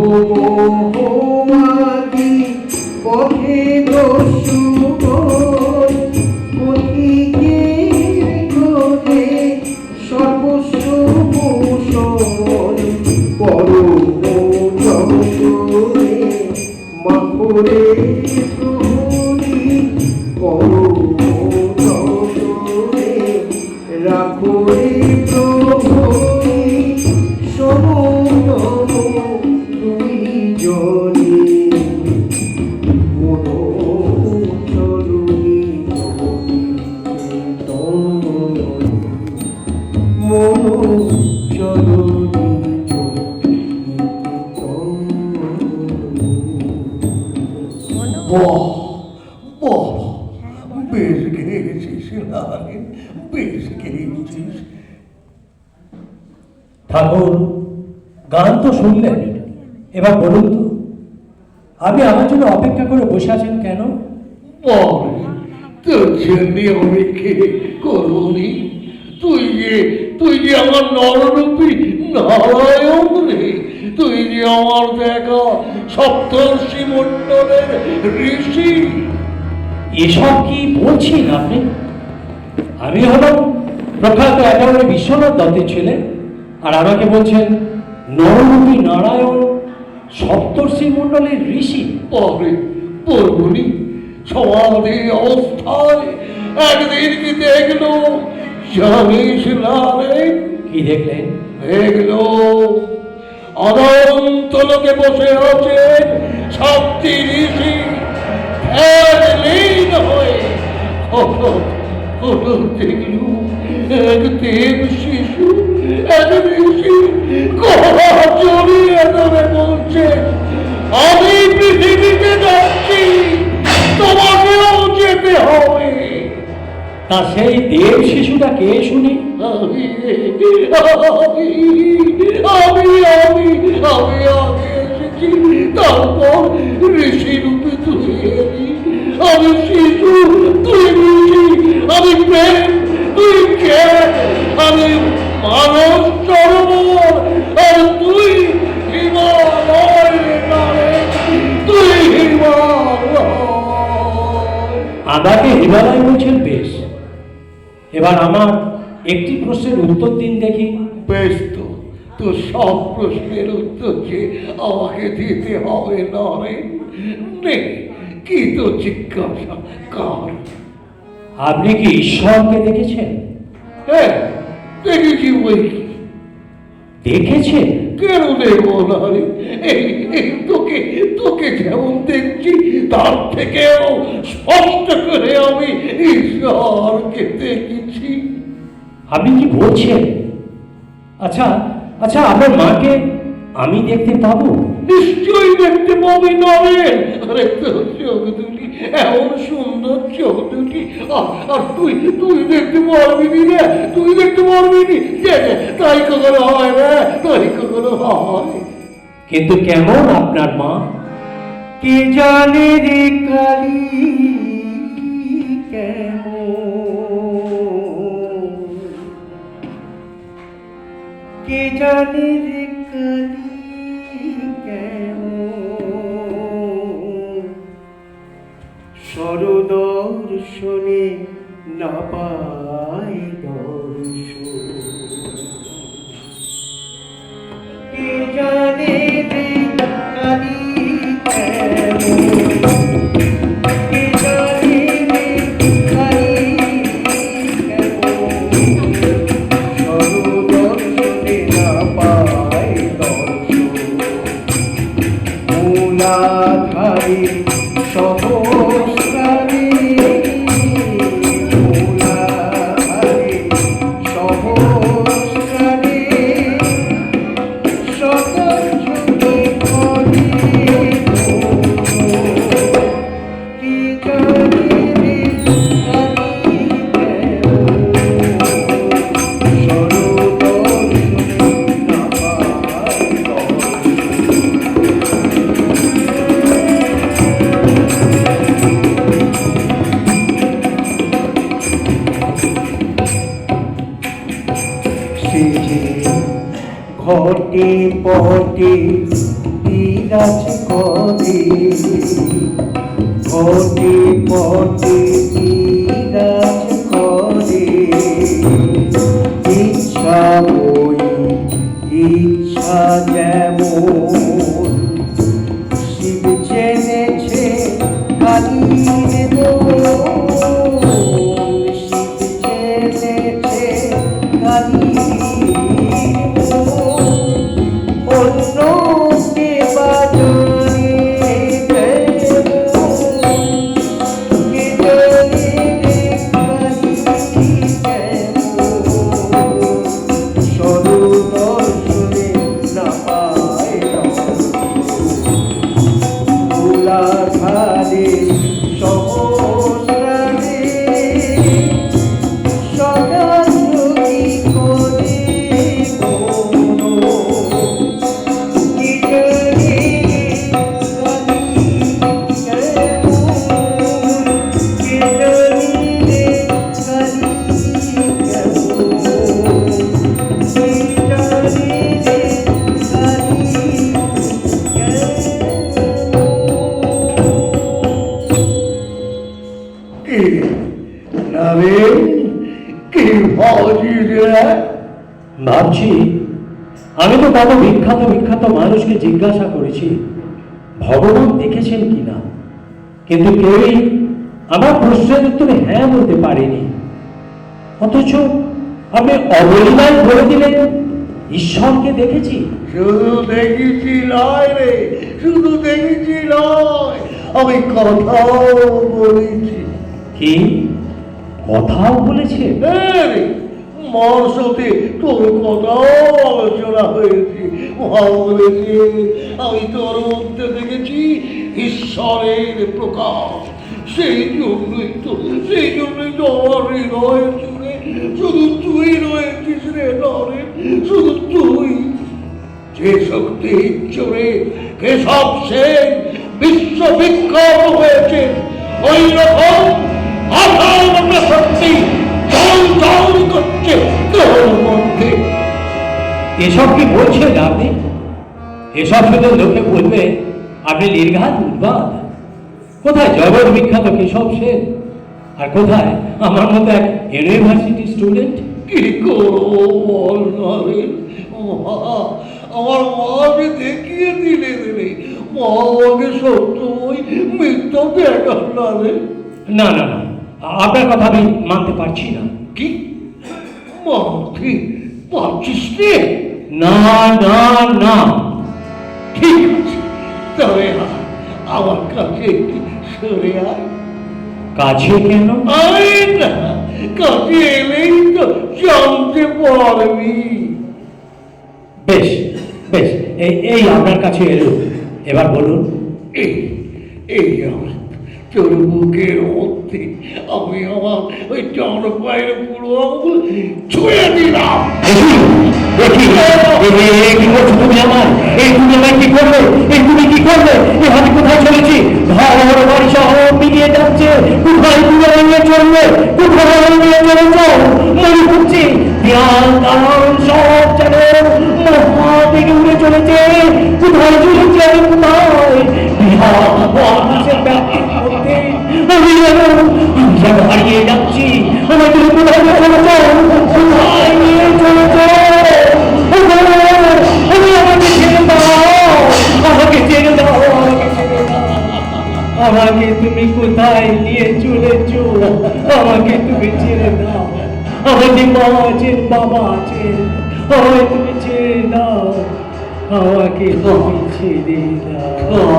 মোহাদি পথে দস্যু পথিকে ক্রোধে সর্বস্ব ভূষণ পরম জগতে মাখরে প্রহরী পরম জগতে রাখো রে প্রহরী সমতম দুই জনে মনো চরণী মনো চরণী বাহ বাহ, বেশ গেয়েছিস নারায়ণ, বেশ গেয়েছিস। ঠাকুর, গান তো শুনলেন, এবার বলুন তো আপনি আমার জন্য অপেক্ষা করে বসে আছেন কেন? বাবা, তোর জন্য আমি কে করবনি? তুই যে আমার নররূপী নারায়ণ রে, তুই যে আমার দেখা সপ্তর্ষি মণ্ডলের ঋষি। এসব কি বলছেন আপনি? আমি হলাম প্রখ্যাত একেবারে বিশ্বনাথ দত্তের ছেলে, আর আমাকে বলছেন নররূপী নারায়ণ সপ্তর্ষি মণ্ডলের ঋষি? পরে পড়বনি সমাধি অবস্থায় একদিন কি দেখলো জানিস না রে? কি দেখলেন? দেখলো অনন্ত লোকে বসে আছেন সপ্তি ঋষি লীন হয়ে। হঠাৎ দেখলু এক দেব শিশু, এক ঋষি গলা জড়িয়ে ধরে বলছে, আমি পৃথিবীতে যাচ্ছি, তোমাকেও যেতে হবে। তা সেই দেব শিশুটা কে শুনি? আমি আগে এসেছি, তারপর ঋষি রূপে তুই এলি। আমি শিশু, তুই ঋষি, আমি প্রেম, তুই জ্ঞান, আমি মানস সরোবর, আর তুই হিমালয় নারে, তুই হিমালয়। আমাকে হিমালয় বলছেন, বেশ। এবার আমার একটি প্রশ্নের উত্তর দিন দেখি। বেশ, তো সব প্রশ্নের উত্তর যে আমাকে দিতে হবে নয়, নে কি তো জিজ্ঞাসা কর। আপনি কি ঈশ্বরকে দেখেছেন? হ্যাঁ, দেখেছি বই। দেখেছেন? কেন দেখবো না রে? এই তোকে যেমন দেখছি তার থেকেও স্পষ্ট করে আমি ঈশ্বরকে দেখেছি। আপনি কি বলছেন? আচ্ছা আচ্ছা, আপনার মাকে আমি দেখতে পাবো? নিশ্চয়ই দেখতে পাবি নরেন। আরে তোর চোখ দুটি এমন সুন্দর, চোখ দুটি, আর তুই দেখতে পারবি নি রে, তুই দেখতে পারবি নি। তাই কখনো হয় রে, তাই কখনো হয়। কিন্তু কেমন আপনার মা? কে জানে রে কালী কেমন, কে জানে রে কালী কেমন, সরদর্শনে না পায় দর্শন। কে জানে রে কালী কেমন, কে জানে রে কালী কেমন, সরদর্শনে না পায় দর্শন। মূলাধার ধারে সহস্রারে মূলাধারে সহস্রারে সকল ঝুঁকি করে কি জানি রে ঘটে পটে বিরাজ করে ঘটে পটে বিরাজ করে ইচ্ছা বই ইচ্ছা যেমন শিব জেনেছে কালীর মন শিব জেনেছে কালীর অন্য কে বাজরে ভাবছি আমি তো কত বিখ্যাত বিখ্যাত মানুষকে জিজ্ঞাসা করেছি ভগবান দেখেছেন কিনা, কিন্তু কেউই আমার প্রশ্নের উত্তরে হ্যাঁ বলতে পারেনি। অথচ আপনি অবলীলায় বলে দিলেন ঈশ্বরকে দেখেছি। শুধু দেখেছি নয় রে, শুধু দেখেছি নয়, আমি কথাও বলেছি। কি কথাও বলেছে? মার সাথে তোর কথাও আলোচনা হয়েছে। মা বলেছে আমি তোর মধ্যে দেখেছি ঈশ্বরের প্রকাশ। সেই জন্যই তো আমার হৃদয় জুড়ে শুধু তুই রয়েছিস রে নরেন, শুধু তুই। যে শক্তির জোরে কেশব সেন বিশ্ববিখ্যাত হয়েছে, ওই রকম অসাধারণ শক্তি চল করছে তোর মধ্যে। এসব কি বলছেন আপনি? এসব শুধু লোকে বলবে আপনি নির্ঘাত উদ্বাদ। কোথায় জগৎ বিখ্যাত কেশব সেন, আর কোথায় আমার মতো এক ইউনিভার্সিটি স্টুডেন্ট? কি করবো বল নরেন, আমার মাকে দেখিয়ে দিলে রে। মা আমাকে সত্যই মিথ্যা দেখান না রে। না না না, আপনার কথা আমি মানতে পারছি না। কি মানতে পারছিস রে? না না না। ঠিক আছে, তবে আমার কাছে একটু সরে আয়। কাছে কেন? আয় না, কাছে এলেই তো জানতে পারবি। বেশ বেশ, এই আপনার কাছে এলো, এবার বলুন। এই আমার তোর বুকের মধ্যে আমি আমার ওই চার পায়ের পুরো আঙুল ছুঁয়ে দিলাম। তুমি আমার তুমি আমায় কি করলে? তুমি কি করলে? আমি কোথায় চলেছি? ঘর বাড়ি শহর মিলিয়ে যাচ্ছে। কোথায় নিয়ে চলবে? কোথায় নিয়ে চলেছ? মনে করছি জ্ঞান কারণ সব যেন মহাবেগে উড়ে চলেছে। কোথায় চলেছি আমি? কোথায় বিহার ব্যাপ্তির মধ্যে আমি যেন হারিয়ে যাচ্ছি। আমাকে কোথায় চলেছ? কোথায় নিয়ে চলেছ? আমাকে ছেড়ে দাও, আমাকে ছেড়ে দাও, আমাকে তুমি কোথায় নিয়ে চলেছ? আমাকে তুমি ছেড়ে দাও। আমাকে মা আছেন, বাবা আছেন, আমাকে তুমি ছেড়ে দাও, আমাকে তুমি ছেড়ে দাও।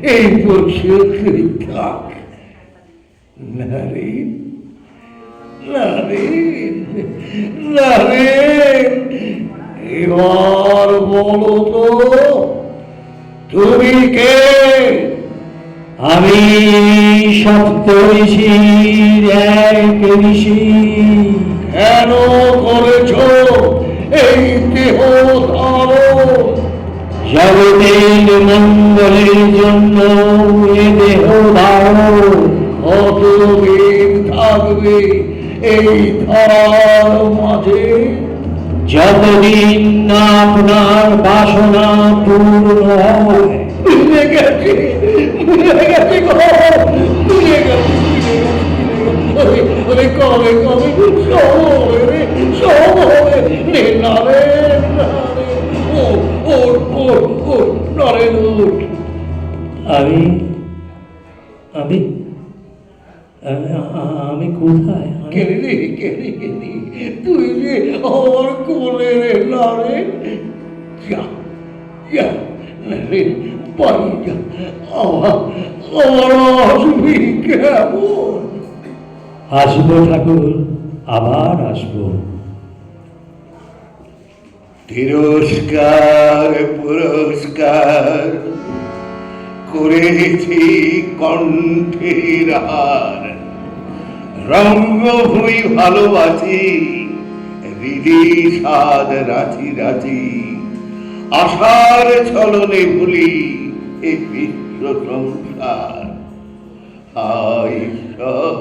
এই বছর থাক। নারে নারে নারে, এবার বলো তো তুমি কে? আমি সপ্তঋষির এক ঋষি। কেন করেছ এই দেহ ধারণ? জগতের মঙ্গলের জন্য এ দেহ ধারণ। কতদিন থাকবে এই ধারার মাঝে? যতদিন না আপনার বাসনা পূর্ণ হয়। ভুলে গেছি, ভুলে গেছি গো, ভুলে গেছি, কবে কবে সব হবে, সব হবে। নারে নারে, ও ওর ওর ওর নারেন ওঠ। আমি আমি আমি কোথায়? কেলি কেলি কেলি, তুই যে আমার কোলে রে নারে। যা যা নারে, বাড়ি যা। আমার আসবি কেমন? আসবো ঠাকুর, আবার আসবো। তিরস্কার পুরস্কার করেছি কণ্ঠের হার, রঙ্গভূমি ভালোবাসি, হৃদি সাদ রাজি রাজি, আশার ছলনে ভুলি এই বিশ্ব সংসার। হায় ঈশ্বর,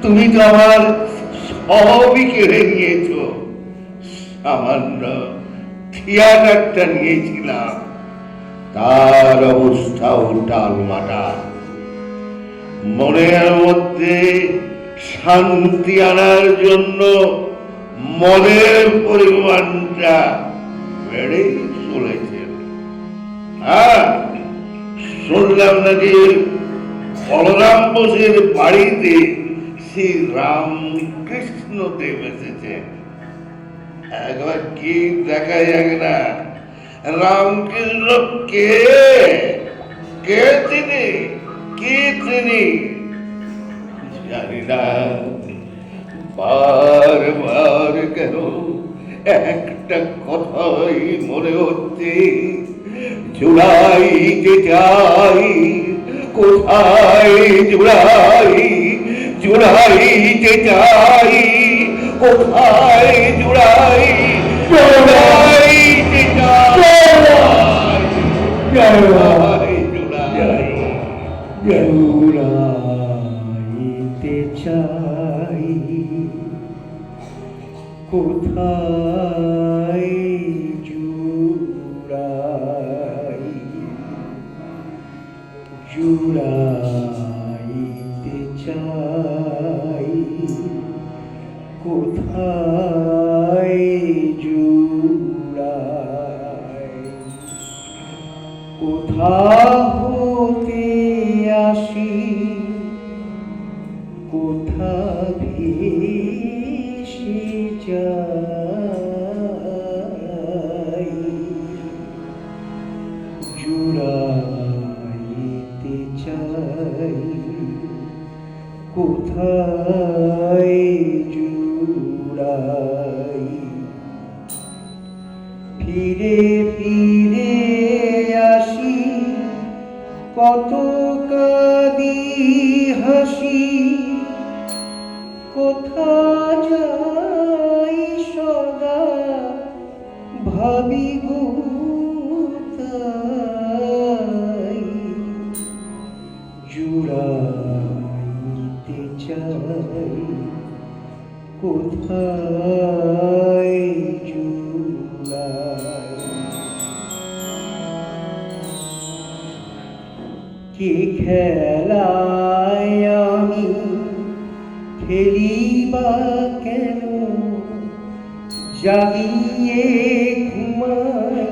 তুমি তো আমার সবই কেড়ে নিয়েছ। সামান্য থিয়েটারটা নিয়েছিলাম, তার অবস্থাও টালমাটাল। মনের মধ্যে শান্তি আনার জন্য মনের পরিমাণটা বেড়েই চলেছে। হ্যাঁ, শুনলাম নাকি বলরাম বোসের বাড়িতে শ্রী রামকৃষ্ণ দেব এসেছে। একবার কি দেখা যাক না, রামকৃষ্ণ কে? কে তিনি? কি তিনি? জানি না। বার কেন একটা কথাই মনে হচ্ছে, জুড়াইতে চাই, কোথায় জুড়াই? জুড়াইতে চাই, কোথায় জুড়াই? জুড়াইতে চাই, জুড়াই জুড়াই। জুড়াইতে চাই, কোথায় জুড়াই? জুড়াইতে চাই, কোথায় জুড়াই? কোথা হতে আসি, কোথা ভেসে যাই? জুড়াইতে চাই, কোথায় জুড়াই? ফিরে ফিরে আসি, কত কাঁদি হাসি, কোথা যাই সদা ভাবি গো তাই। জুড়াইতে চাই, কোথায় জুড়াই? কে খেলায় আমি খেলি বা কেন, জাগিয়ে ঘুমাই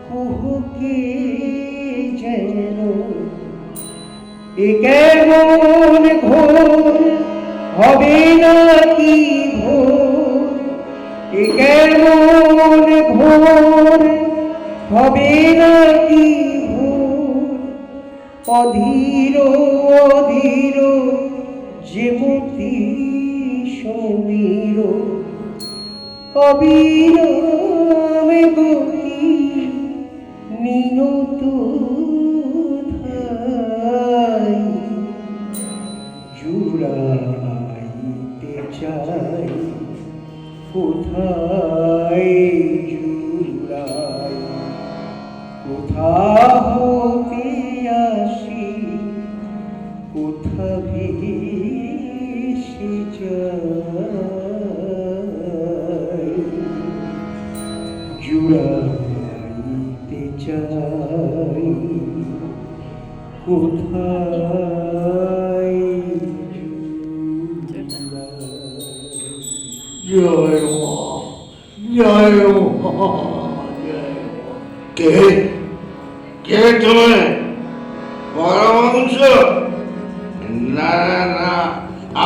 কুহুকে যেন। এ কেমন ঘোর হবে নাকি ভোর? এ কেমন ঘোর হবে নাকি অধীর অধীর যেমতি সমীর অবিরামে গতি নিয়ত ধাই জুড়াইতে চাই কোথায় জুড়াই কোথা হতে আসি কোথা ভেসে যাই জুড়াইতে চাই কোথায় জয় মা, জয় মা, জয় মা। কে কে তুমি? পরমাংশ? না না না,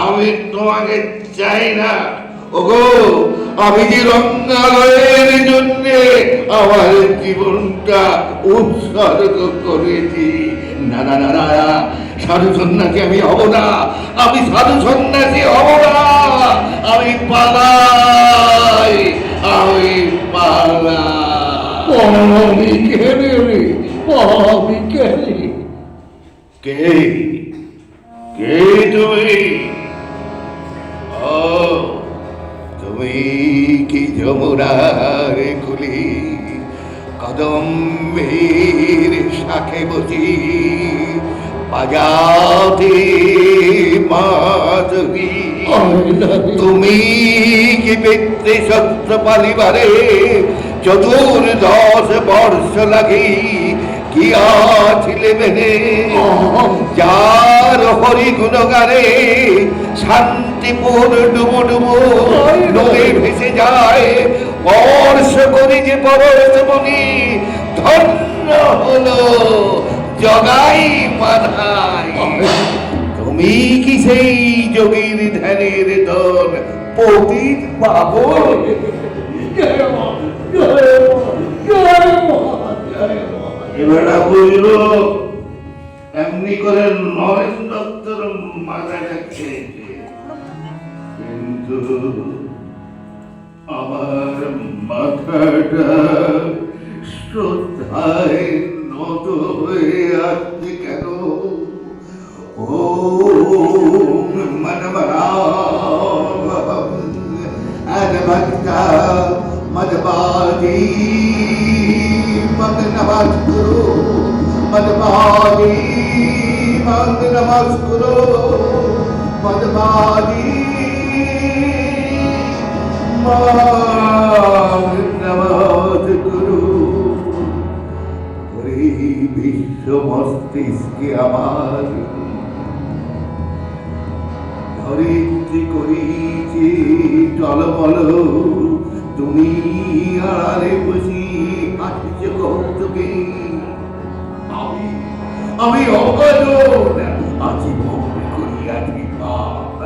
আমি তোমাকে চাই না। ওগো, আমি যে রঙ্গালয়ের জন্য আমার জীবনটা উৎসর্গ করেছি। না না না না, সাধু সন্ন্যাসী আমি হব না, আমি সাধু সন্ন্যাসী হব না, আমি পালাই, আমি পালাই। আমি কেনে রে, আমি কেনে? কে কে তুমি? ও তুমি কি যমুনার কুলি কদম্বের শাখে বসি বাজাতে মাধবী? তুমি কি পিতৃ সত্য পালিবারে চতুর্দশ বর্ষ লাগি গিয়াছিলে মেনে যার হরি গুণগারে শান্তিপুর ডুবু ডুবু নদী ভেসে যায় বর্ষ করি যে পরশ মনি ধন্য হলো জগাই মাধাই। তুমি কি সেই যোগীর ধ্যানের দল পতিত বাবর? এবারে বুঝল এমনি করে নরেন দত্তর মাথাটা খেয়েছে, কিন্তু আমার মাথাটা শ্রদ্ধায় নত হয়ে আসছে কেন? ও মনমরা ভক্তা মদবাজি মদ নমস্কুরু, মদবাজি মদ নমস্কুরু, মদবাজি মদ নমস্কুরু। ওরে বিশ্ব মস্তিষ্কে আমার ধরিত্রী করিছে টলমল, তুমি আড়ালে বসি আসছে কৌতুকে। আমি অবজন আজীবন করিয়াছি পাপ,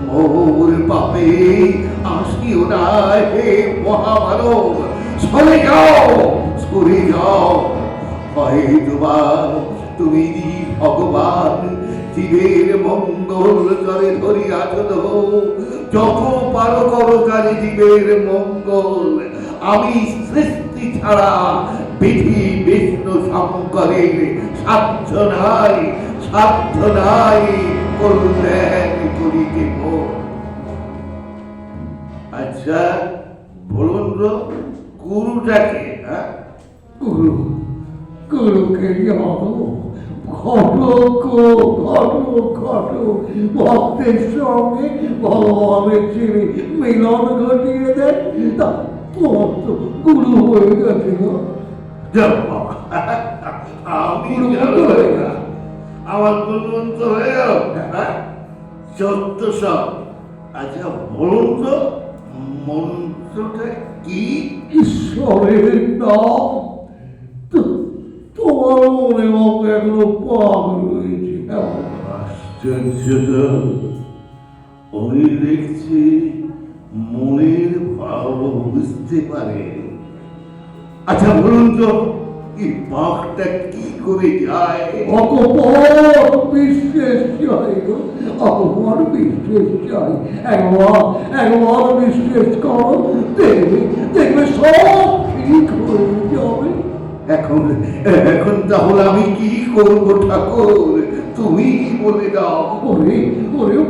মোর পাপে আসিও না হে মহামানব। সরে যাও, সরে যাও, হয়তোবা তুমি ভগবান জীবের মঙ্গল করে ধরিয়াছ। যত পারো করো কারি জীবের মঙ্গল। আমি সৃষ্টি ছাড়া বিধি বিষ্ণু শঙ্করের সাধ্য নাই, সাধ্য নাই কল্যাণ করিতে। আচ্ছা বলুন তো গুরুটাকে? গুরু গুরুকে জানো? ঘটক ভক্তের সঙ্গে ভগবানের ছেলে মিলন ঘটিয়ে দেয়, তা তোমার তো গুরু হয়ে গেছে। আমি আমার গুরুমন্ত্র হয়ে গেল 1400। আচ্ছা বলুন তো মন্ত্রটা কি? ঈশ্বরের নাম। তোমার মনে বাবু এখনো পাগল রয়েছে। আশ্চর্য, ওই দেখছি মনের ভাব বুঝতে পারে। আচ্ছা বলুন তো এই বাঘটা কি করে যায়? অকপট বিশ্বাস চাই গো, অকপট বিশ্বাস চাই। একবার বিশ্বাস করো, দেখবে সব ঠিক হয়ে যাবে। এখন তাহলে আমি কি করব ঠাকুর, তুমি বলে দাও। ওরে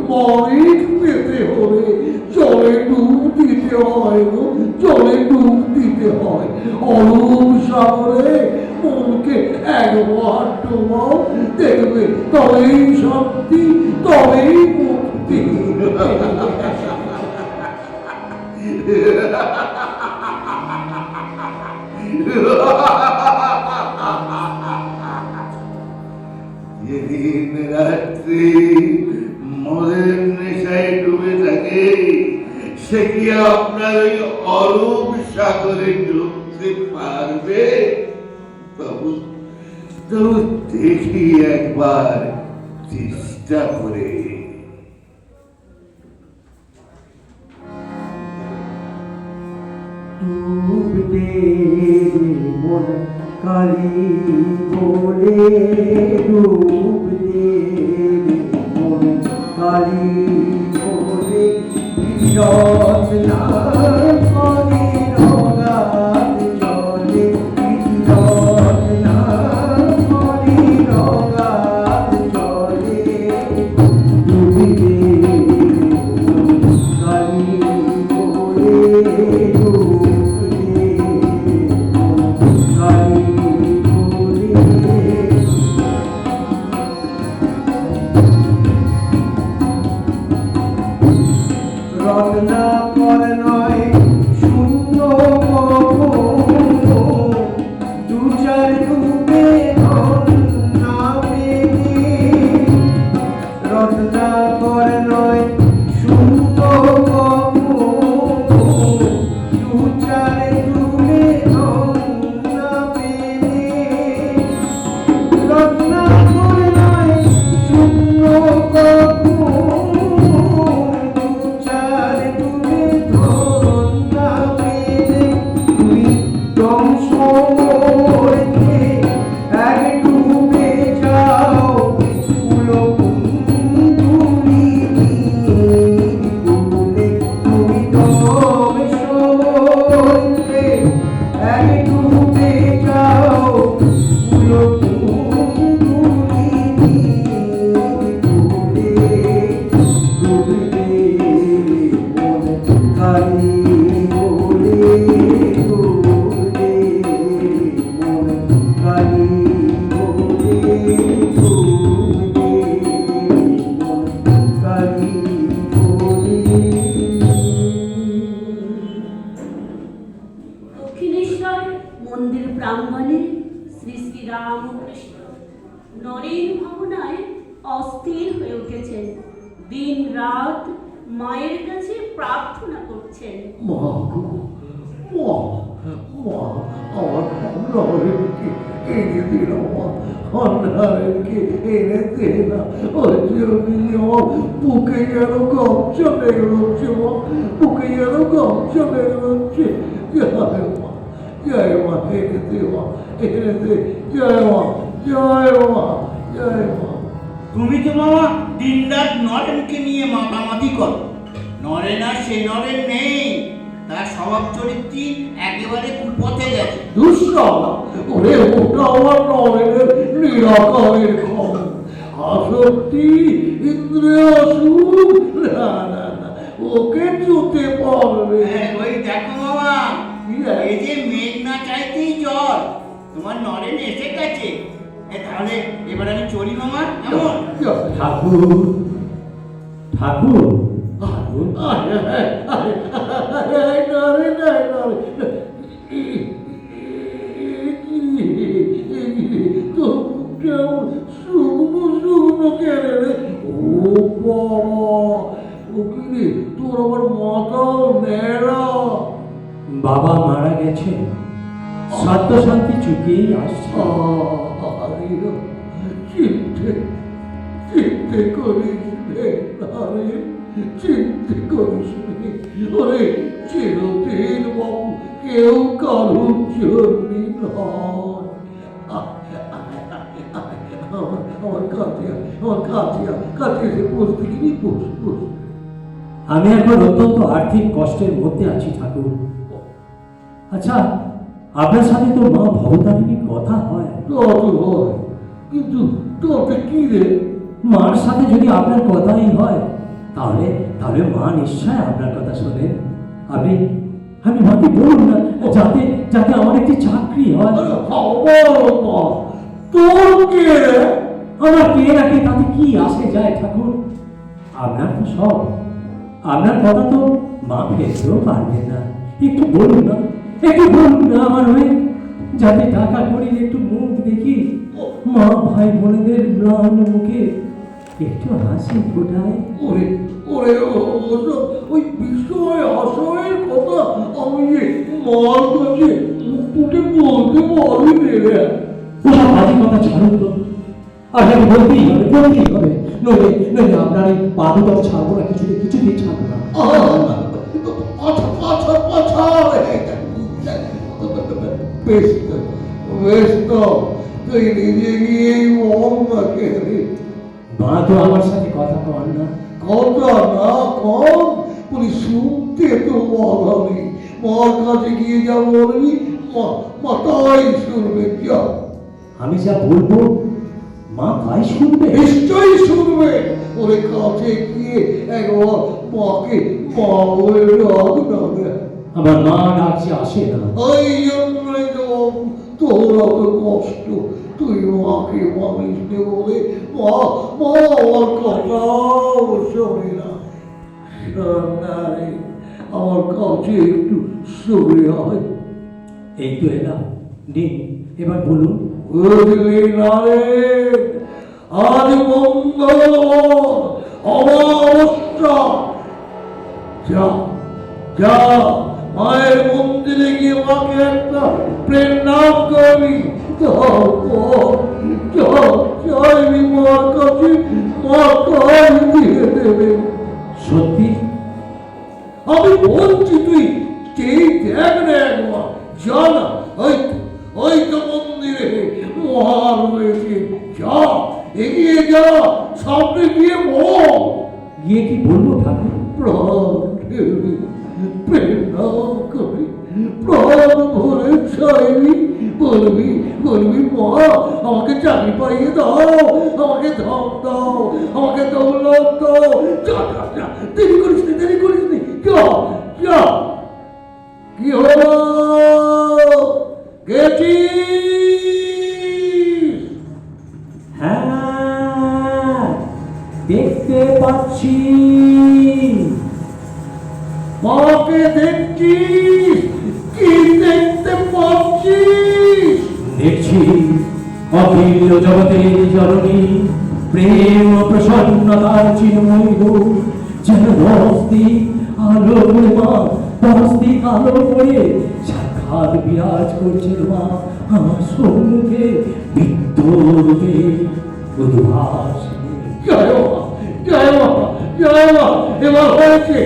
মালিক পেতে হলে জলে ডুব দিতে হয় গো, জলে ডুব দিতে হয়। অরূপ সাগরে মনকে একবার ডুবাও, দেখবে তবেই শান্তি, তবেই মুক্তি। যেদিন রাত্রি মদের নেশায় ডুবে থাকে, সে কি আপনার ওই অরূপ সাগরে ডুবতে পারবে? তবু দেখি একবার চেষ্টা করে। ডুবতে মন কালী বলে, ডুবতে মন কালী বলে, বিরত না করে রঙাত জলে, বিরত না করে রঙাত জলে, ডুবতে মন কালী বলে, রত্না কর নয় শূন্য দু চার ডুবে নামে, রত্না কর নয় শূন্য দু চার ডুবে নামে, রত্না কর নয় শূন্য দক্ষিণেশ্বর মন্দির প্রাঙ্গণে শ্রী শ্রী রামকৃষ্ণ নরেন ভাবনায় অস্থির হয়ে উঠেছেন। দিন রাত মায়ের কাছে প্রার্থনা করছেন। মা গো, মা আমার নরেনকে এনে দিল, নরেনকে এনে দে না। ওই জন্য আমার বুকে যেন গমছা লেগে রচ্ছে, মা বুকে যেন গমছা লেগে রচ্ছে। জয় মা, জয় মা, এনে দে মা, এনে দে। জয় মা, জয় মা, জয় মা। তুমি তো মামা দিন রাত নরেনকে নিয়ে মাতামাতি করো। নরেন আর সে নরেন নেই, তার স্বভাব চরিত্রী একেবারে কুপথে গেছে। দুঃসালা, ওরে ওটা আমার নরেনের নিরাকারের ক্ষম। আসক্তি, ইন্দ্রিয় সুখ, না না না, ওকে চুতে পারবে। ওই দেখো মামা, কি এই যে মেঘ না চাইতেই জল, তোমার নরেন এসে গেছে। তাহলে এবার আমি চলি মামা, কেমন? ঠাকুর ঠাকুর শুকনো শুকনো কেনে রে? ও বাবা, ও কি রে, তোর আবার মাথাও নেড়া। বাবা মারা গেছেন, শ্রাদ্ধ শান্তি চুকিয়েই আসছে। চিন্তে করিস রে নারেন, চিন্তে করিস রে। ওরে চিরদিন বাবু কেউ কারোর জন্য নয়, আমার কাছে এসে বস দেখিনি, বস বস। আমি এখন অত্যন্ত আর্থিক কষ্টের মধ্যে আছি ঠাকুর। আচ্ছা, আপনার সাথে তো মা ভবতারিণীর কথা হয়। তো হয়, কিন্তু তোকে কি রে? মার সাথে যদি আপনার কথাই হয়, তাহলে তাহলে মা নিশ্চয় আপনার কথা শোনেন। আমি মাকে বলুন না, যাতে যাতে আমার একটি চাকরি হয়। তোর কে রে? আমার কে রাখে তাতে কি আসে যায় ঠাকুর? আপনার তো সব, আপনার কথা তো মা ফেলতেও পারবেন না। একটু বলুন না, একটু বলুন না আমার হয়ে, যাতে টাকা করি একটু মুখ দেখি, মা ভাই বোনেদের ম্লান মুখে একটু হাসি ফোটায়। ওরে ওরে ওসব ওই বিষয় আশয়ের কথা আমি যে মার কাছে মুখে বলতে পারি রে। ওসব বাজে কথা ছাড়ুন তো, আপনাকে বলতেই হবে, নইলে আপনার এই বাধুটা ছাড়বো না, কিছুতেই ছাড়বো না। বেশ তো তুই নিজে গিয়ে মন রাখে মা তো আমার সাথে কথা কন না। কথা না কম বলি, শুনতে তো বল আমি মার কাছে গিয়ে যা বলবি মা তাই শুনবে। যা, আমি যা বলবো মা তাই শুনবে। নিশ্চয়ই শুনবে। ওরে কাছে গিয়ে একবার মাকে মা বলে ডাক না রে। আমার মা ডাকছে আসে না। ওই জন্যই তো তোর অত কষ্ট, তুই মাকে মানিস নে বলে মা আমার কথাও শোনে না। আমার কাছে একটু সরে হয়। এই তো এলাম, দিন এবার বলুন। বুঝলি না রে, আজ মঙ্গল অমাবস্যা। যা যা, মায়ের মন্দিরে গিয়ে মাকে একটা প্রেম নাম করবি। চাইবি মার কাছে, মা তাই দিয়ে দেবে। সত্যি? আমি বলছি তুই চেয়ে দেখ না একবার, যা না। ওই তো মন্দিরে মহান হয়েছে, যা এগিয়ে যা, সামনে গিয়ে বল। গিয়ে কি বলবো ঠাকুর? প্রাণ ঢেলে প্রেম নাম করে প্রাণ ভরে চাইবি, বলবি মা আমাকে চাকরি পাইয়ে দাও, আমাকে ধন দাও, আমাকে দৌলত দাও। যা যা যা, দেরি করিস নি, যা যা। কি হলো, গেছিস? হ্যাঁ, দেখতে পাচ্ছি। মাকে দেখছিস? কি দেখতে পাচ্ছিস? দেখছি অখিল জগতের জননী, প্রেম ও প্রসন্নতার চিন্ময় রূপ, যেন দশটি আলো করে মা, দশটি আলো করে সাক্ষাৎ বিরাজ করছেন মা আমার সম্মুখে, বিদ্যুতে উদ্ভাস। জয় মা, জয় মা, জয় মা। এবার হয়েছে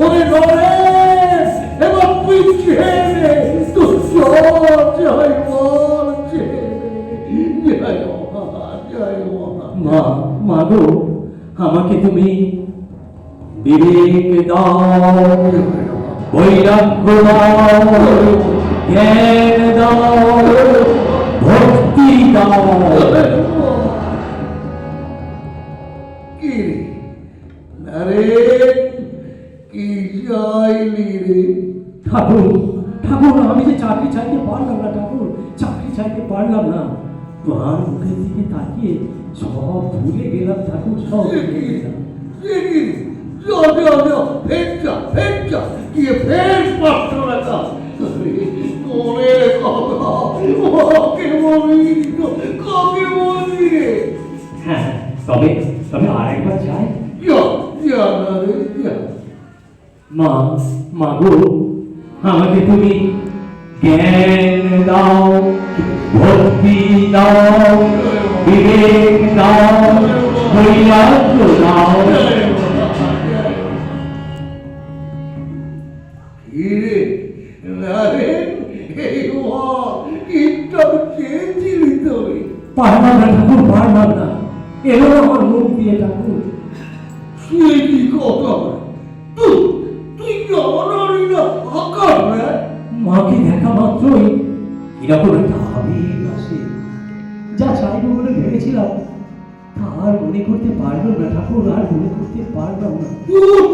ওরে নরেশ, এবার তুই ছেড়ে, তুই জয় বল ছেড়ে। জয় মা। মা গো, আমাকে তুমি বিবেক দাও, বৈরাগ্য দাও, জ্ঞান দাও, ভক্তি দাও। কি রে নারে, কি চাইলি রে? ঠাকুর, আমি যে চাকরি চাইতে পারলাম না ঠাকুর, চাকরি চাইতে পারলাম না। তোমার মুখের দিকে তাকিয়ে সব ভুলে গেলাম ঠাকুর, সব ভুলে গেলাম। হ্যাঁ, তবে আরেকবার যাই। মা গো, আমাকে তুমি জ্ঞান দাও, ভক্তি দাও, বিবেক দাও, বৈরাগ্য দাও। পারলাম না ঠাকুর, পারলাম না। এলো আমার মুখ দিয়ে ঠাকুর। সে কি কথা? তুই তুই জানারি না আকার মাকে দেখা মাত্রই এরকম একটা আবেগ আসে, যা চাইবো বলে ভেবেছিলাম তা আর মনে করতে পারলাম না ঠাকুর, আর মনে করতে পারলাম না।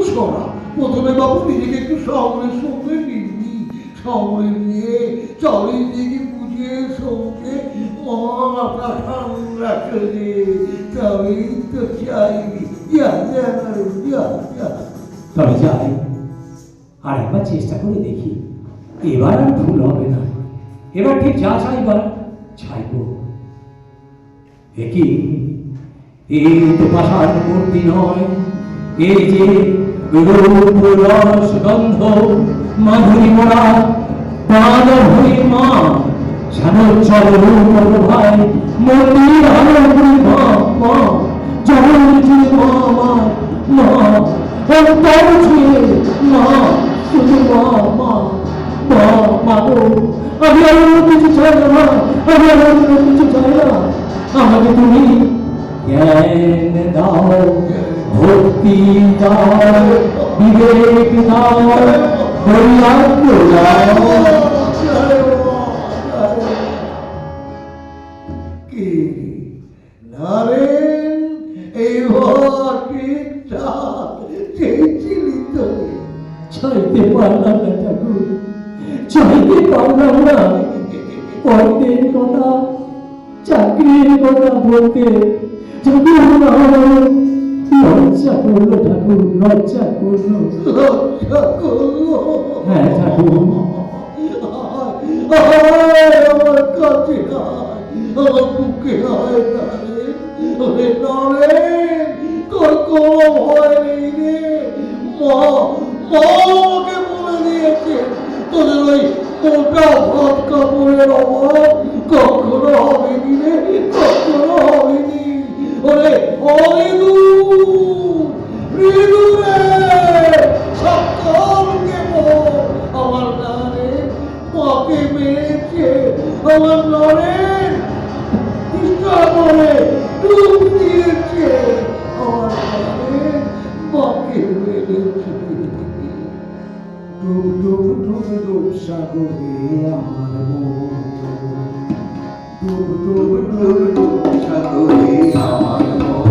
ছড়া প্রথমে বাবু নিজেকে একটু সামনের সঙ্গে নিবি, সামনে নিয়ে চারিদিকে বুঝিয়ে সঙ্গে মাথা ঠান্ডা করে তবে তো চাইবি। তবে যাই, আর একবার চেষ্টা করে দেখি, এবার আর ভুল হবে না। এবার ঠিক যা চাইবার চাইব। একই এই তো পাষাণ মূর্তি নয়, এই যে রূপ রস গন্ধ মাধুরী মোড়া প্রাণ হয়ে মা যেন চল ভাই মন্দির আলো মা মা যেমন মা মা মা অন্তর ছুঁয়ে মা শুধু মা মা মা মা গো, আমি আর অন্য কিছু চাই না মা, আমি আর অন্য কিছু চাই না। আমাকে তুমি জ্ঞান দাও, ভক্তি দাও, বিবেক দাও, বৈরাগ্য দাও। কি নারেন এইবার ঠিকঠাক চেয়েছিলি তো? চাইতে পারলাম না ঠাকুর, চাইতে পারলাম না। অর্থের কথা, চাকরির কথা বলতে ঠাকুর লজ্জা করলো ঠাকুর, লজ্জা করলো। লজ্জা করলো? হ্যাঁ ঠাকুর। আমার কাছে আয়, আমার বুকে আয় নারেন। ওরে নারেন, তোর কোনো ভয় নেই রে। মা আমাকে বলে দিয়েছে তোদের ওই মোটা ভাত কাপড়ের অভাব কখনো হবে নি রে, কখনো হবে নি। ওরে অরিদু রিদু রে, সকলকে বল আমার নারেন মাকে মেরেছে, আমার নারেন ইচ্ছা করে ডুব দিয়েছে, আমার নারেন মাকে মেরেছে। ডুব ডুব ডুব ডুব সাগরে আমার মন, ডুব ডুব ডুব ডুব সাগরে আমার মন।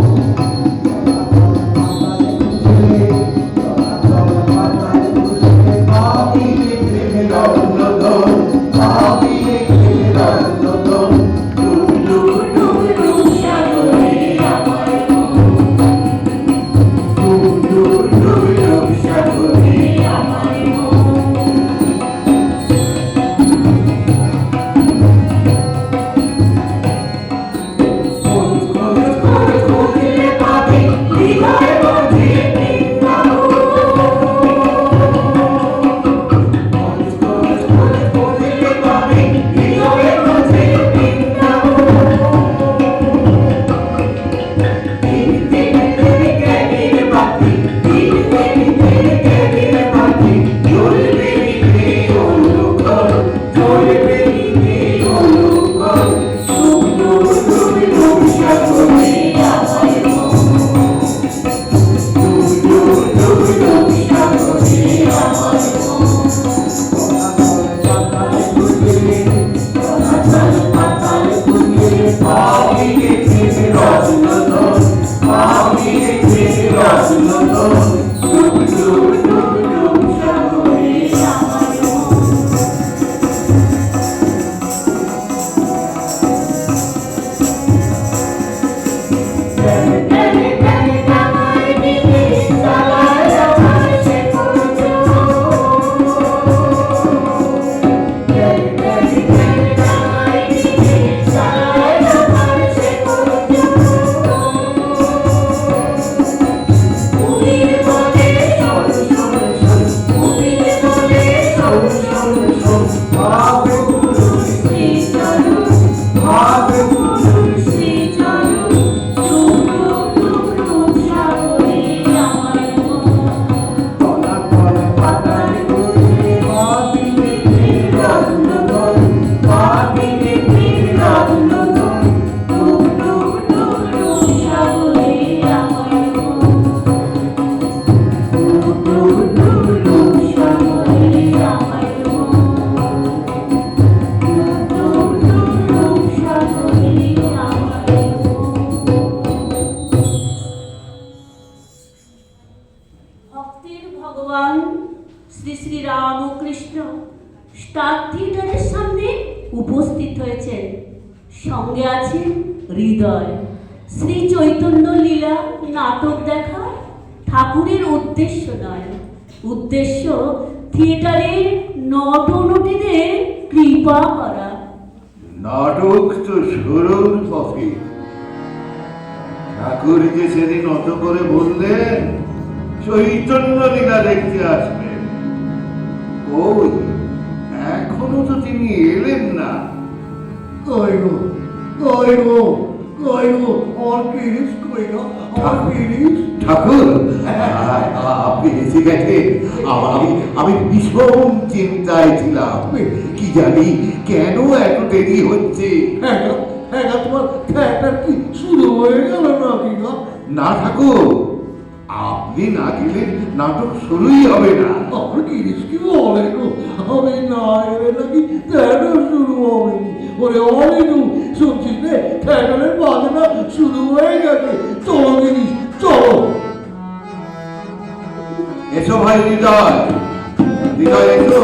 স্টার থিয়েটারের সামনে উপস্থিত হয়েছেন। সঙ্গে আছে হৃদয়। শ্রী চৈতন্য লীলা নাটক দেখা ঠাকুরের উদ্দেশ্য নয়, উদ্দেশ্য থিয়েটারের নটনটীদের কৃপা করা। নাটক তো শুরুর পথে। ঠাকুর যে সেদিন অত করে বললেন চৈতন্য লীলা দেখতে আসবেন, ওই এখনো তো তিনি এলেন না। কই গো আর কিরিস কই গো আর কিরিস? ঠাকুর আপনি এসে গেছেন। আমি ভীষণ চিন্তায় ছিলাম, কি জানি কেন এত দেরি হচ্ছে। হ্যাঁ তোমার থিয়েটার কি শুরু হয়ে গেল নাকি গো? না ঠাকুর, আপনি না গেলে নাটক শুরুই হবে না। আর কিরিস কি বলে গো? আমি না এলে নাকি থিয়েটার শুরু হয়নি? ওরে অনেকু শুনছিস রে, থিয়েটারের বাজনা শুরু হয়ে গেছে। চলো কিরিস চলো। এসো ভাই হৃদয়, এসো।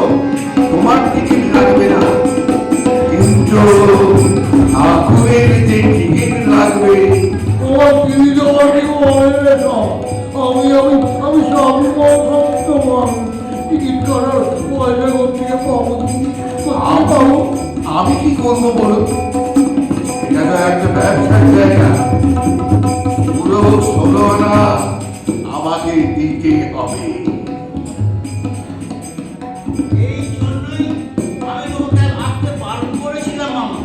তোমার টিকিট লাগবে না, কিন্তু ঠাকুরের যে টিকিট লাগবে। তোমার কিরিস আমার কি বলে না? আমি সবই ভক্ত মানুষ। টিকিট করার পয়সা কোথেকে পাবো? তুমি পাবো? আমি কি করবো বলো? এটা তো একটা ব্যবসার জায়গা, পুরো 16 আনা আমাকে দিতে হবে। এই জন্যই আমি তোমাকে আসতে বারণ করেছিলাম মামা।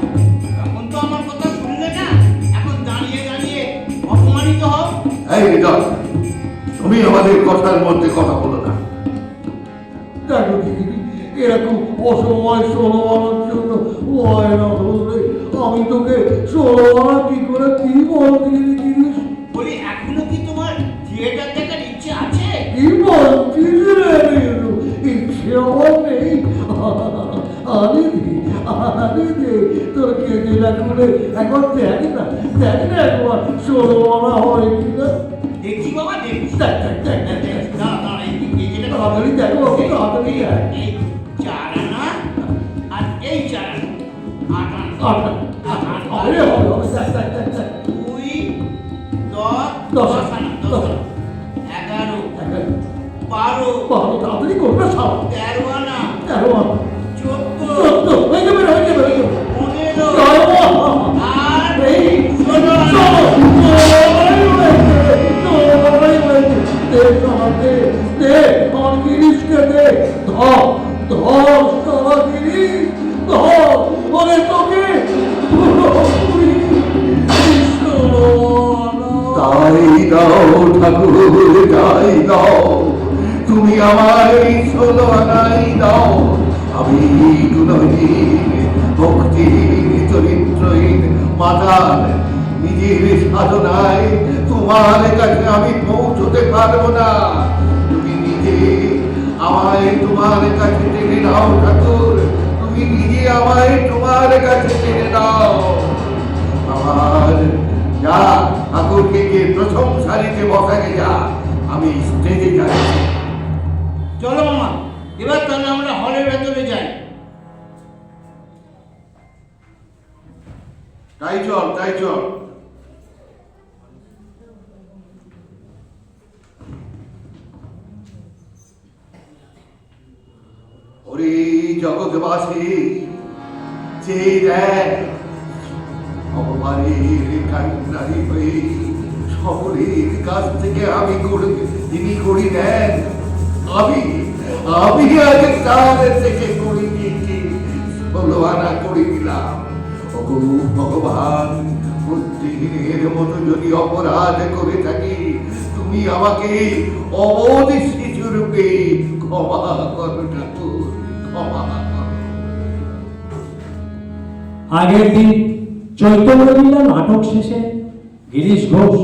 এখন তো আমার কথা শুনলে না, এখন দাঁড়িয়ে দাঁড়িয়ে অপমানিত হও। এই হৃদয়, তুমি আমাদের কথার মধ্যে কথা বলো না। দেখো দিদি, এরকম অসময় 16 আনার জন্য না ধরলে আমি তোকে 16 আনা কি করে কি বল দিদি? বলি এখনো কি তোমার থিয়েটার দেখার ইচ্ছে আছে? কি বলছিস রে? ইচ্ছে আমার নেই। আরে দে তোর কেটে লাগলে এখন দেখ না একবার 16 আনা হয় কিনা। দেখছি বাবা, দেখছি। দেখ দাঁড়া, এই যেটা তাড়াতাড়ি দেখো, তাড়াতাড়ি দেখ। এই 4 আনা আর এই 4 আনা 8 আনা। আরে হবে দেখ 2 10 10 আনা 11 12 তাড়াতাড়ি করবে সব। 13 আনা 13 আনা 14 হয়ে যাবে 15 আর এই 16 তাই দাও ঠাকুর, তাই দাও, তুমি আমার 16 আনাই দাও। আমি গুণহীন, ভক্তিহীন, চরিত্রহীন মাতাল, নিজের সাধনায় তোমার কাছে আমি পৌঁছতে পারবো না। তুমি নিজে আমায় তোমার কাছে টেনে দাও ঠাকুর, তুমি নিজে আমায় তোমার কাছে টেনে দাও। আমার যা ঠাকুরকে গিয়ে প্রথম সারিতে বসাকে যা, আমি স্টেজে যাই। চলো মামা, এবার তাহলে আমরা হলের ভেতরে যাই। তাই চল। ওরে জগৎবাসী, যে দেখ ভগবানের কান্নারি হয়ে সকলের কাছ থেকে তিনি করি নেন। আমি আজ তার থেকে করি নিয়েছি, 16 আনা করে দিলাম। ওগো ভগবান, বুদ্ধিহীনের মতো যদি অপরাধ করে থাকি, তুমি আমাকে অবোধ শিশুরূপে ক্ষমা করো ঠাকুর, ক্ষমা করো। আগের দিন চৈতন্যলীলা নাটক শেষে গিরিশ ঘোষ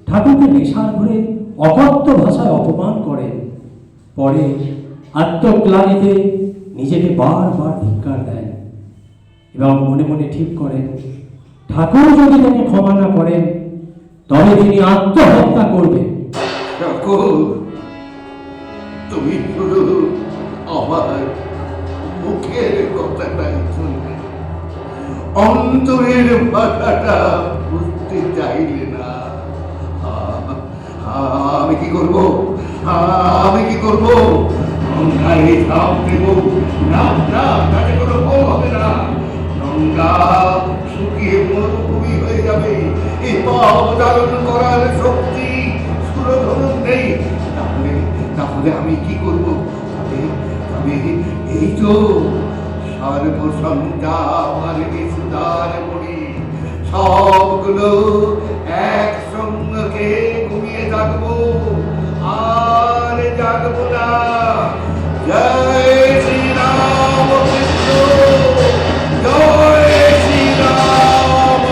ঠাকুরকে নেশার ঘরে অকথ্য ভাষায় অপমান করেন। পরে আত্মগ্লানিতে নিজেকে বারবার ধিক্কার দেন এবং মনে মনে ঠিক করেন, ঠাকুর যদি তাকে ক্ষমা না করেন তবে তিনি আত্মহত্যা করবেন। ঠাকুর, তুমি শুধু আমার মুখের কথাটাই শুনবে, অন্তরের ভাষাটা বুঝতে চাইলে না। আমি কি করব? আমি কি করব? গঙ্গায় ঝাঁপ দেব? না না, তাতে কোনো ফল হবে না। গঙ্গা শুকিয়ে মরুভূমি হয়ে যাবে। এই পাপ ধারণ করার শক্তি সুরধনুর নেই। তাহলে তাহলে আমি কি করব? তবে এই তো সর্বসন্তাপ আর নিস্তার মণি সবগুলো একসঙ্গে ঘুমিয়ে থাকবো, আর জাগবো না। জয় শ্রীরাম কৃষ্ণ, জয় শ্রীরাম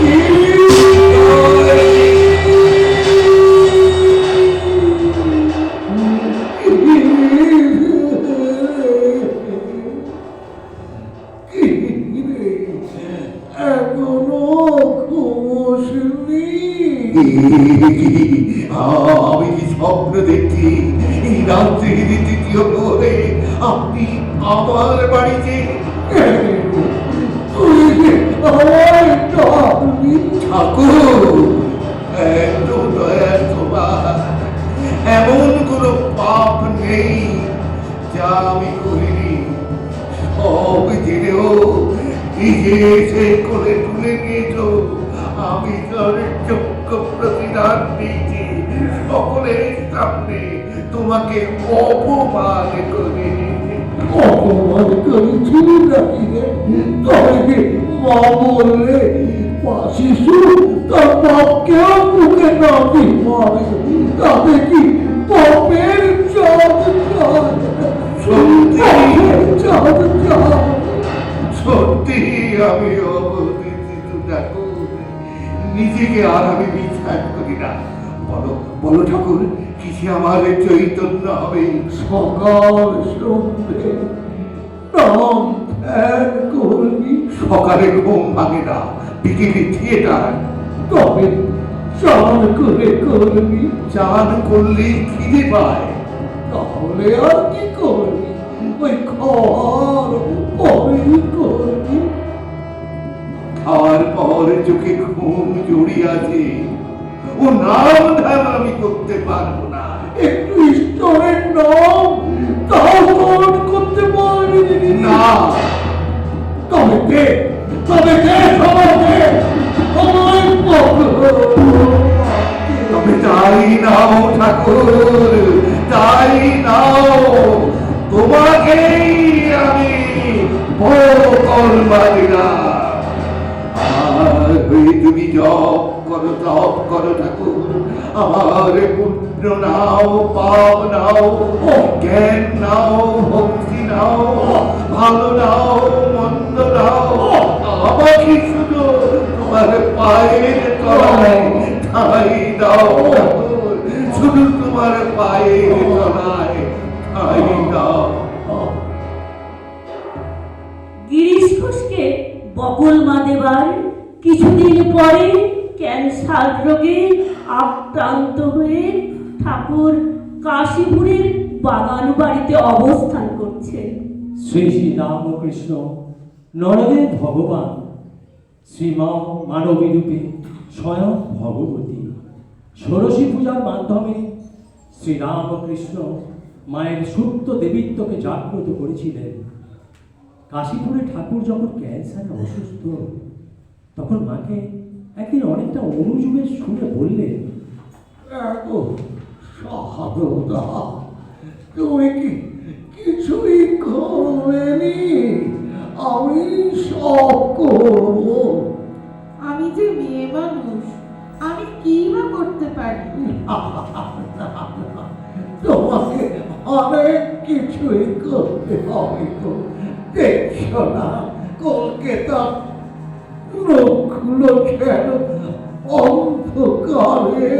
কৃষ্ণ, এখনো ঘুমোসনি? আমি কি স্বপ্ন দেখছি? এই রাত্রির দ্বিতীয় প্রহরে আপনি আমার বাড়িতে? তুই যে আমার ডাকলি। ঠাকুর, এত দয়া তোমার, এমন কোনো পাপ নেই যা আমি করিনি। সব জেনেও নিজে এসে কোলে তুলে নিয়েছ। আমি তার যোগ্য প্রতিদান দিয়েছি সকলের সামনে তোমাকে অপমান করে। অপমান করেছিলি নাকি রে? তবে মা বললে শিশু তার বাপকেও মুখে না দিয়ে মারে, তাতে কি পাপের চাঁদ চাঁদ সত্যি আমি অবহেলিত ঠাকুর, নিজেকে আর আমি বিশ্বাস করি না। বলো বলো ঠাকুর, কিসে আমার চৈতন্য হবে? সকাল সন্ধ্যে নাম ধ্যান করবি। সকালে ঘুম ভাঙে না, বিকেলে থিয়েটার। তবে চান করে করবি। চান করলে খিদে পায়। তাহলে আর কি করবি? ওই খাওয়ার পরেই করবি। খাওয়ার পর চোখে ঘুম জড়িয়ে আছে, ও নাম ধ্যান আমি করতে পারবো না। একটু ঈশ্বরের নাম তাও স্মরণ করতে পারবি না। তবে দে সবাইকে আমায় তবে তাই নাও ঠাকুর, তাই নাও। তোমাকেই আমি কলমা দিলাম। আর তুমি জপ করো, তপ করো ঠাকুর। আমার পুণ্য নাও, পাপ নাও, জ্ঞান নাও, ভক্তি নাও, ভালো নাও, মন্দ নাও, আমাকে শুধু তোমার পায়ের তলায় ঠাঁই দাও ঠাকুর। শুধু তোমার পায়ের তলায় ঠাঁই দাও। গিরিশ ঘোষকে বকুল মা দেবার কিছুদিন পরে ক্যান্সার রোগে আক্রান্ত হয়ে ঠাকুর কাশীপুরের বাগান বাড়িতে অবস্থান করছেন। শ্রী শ্রী রামকৃষ্ণ নরদের ভগবান, শ্রীমা মানবী রূপে স্বয়ং ভগবতী ষোড়শী পূজার মাধ্যমে শ্রীরামকৃষ্ণ মায়ের সুপ্ত দেবীত্বকে জাগ্রত করেছিলেন। কাশীপুরে ঠাকুর যখন ক্যান্সারে অসুস্থ, তখন মাকে একদিন অনেকটা অনুযোগের সুরে বললেন, সাধুদা, তুমি কি কিছুই করবেনি? আমি সব করব। আমি যে মেয়ে মানুষ, আমি কি বা করতে পারি? তোমাকে অনেক কিছুই করতে হবে তো। দেখছো না কলকাতা লোকগুলো যেন অন্ধকারে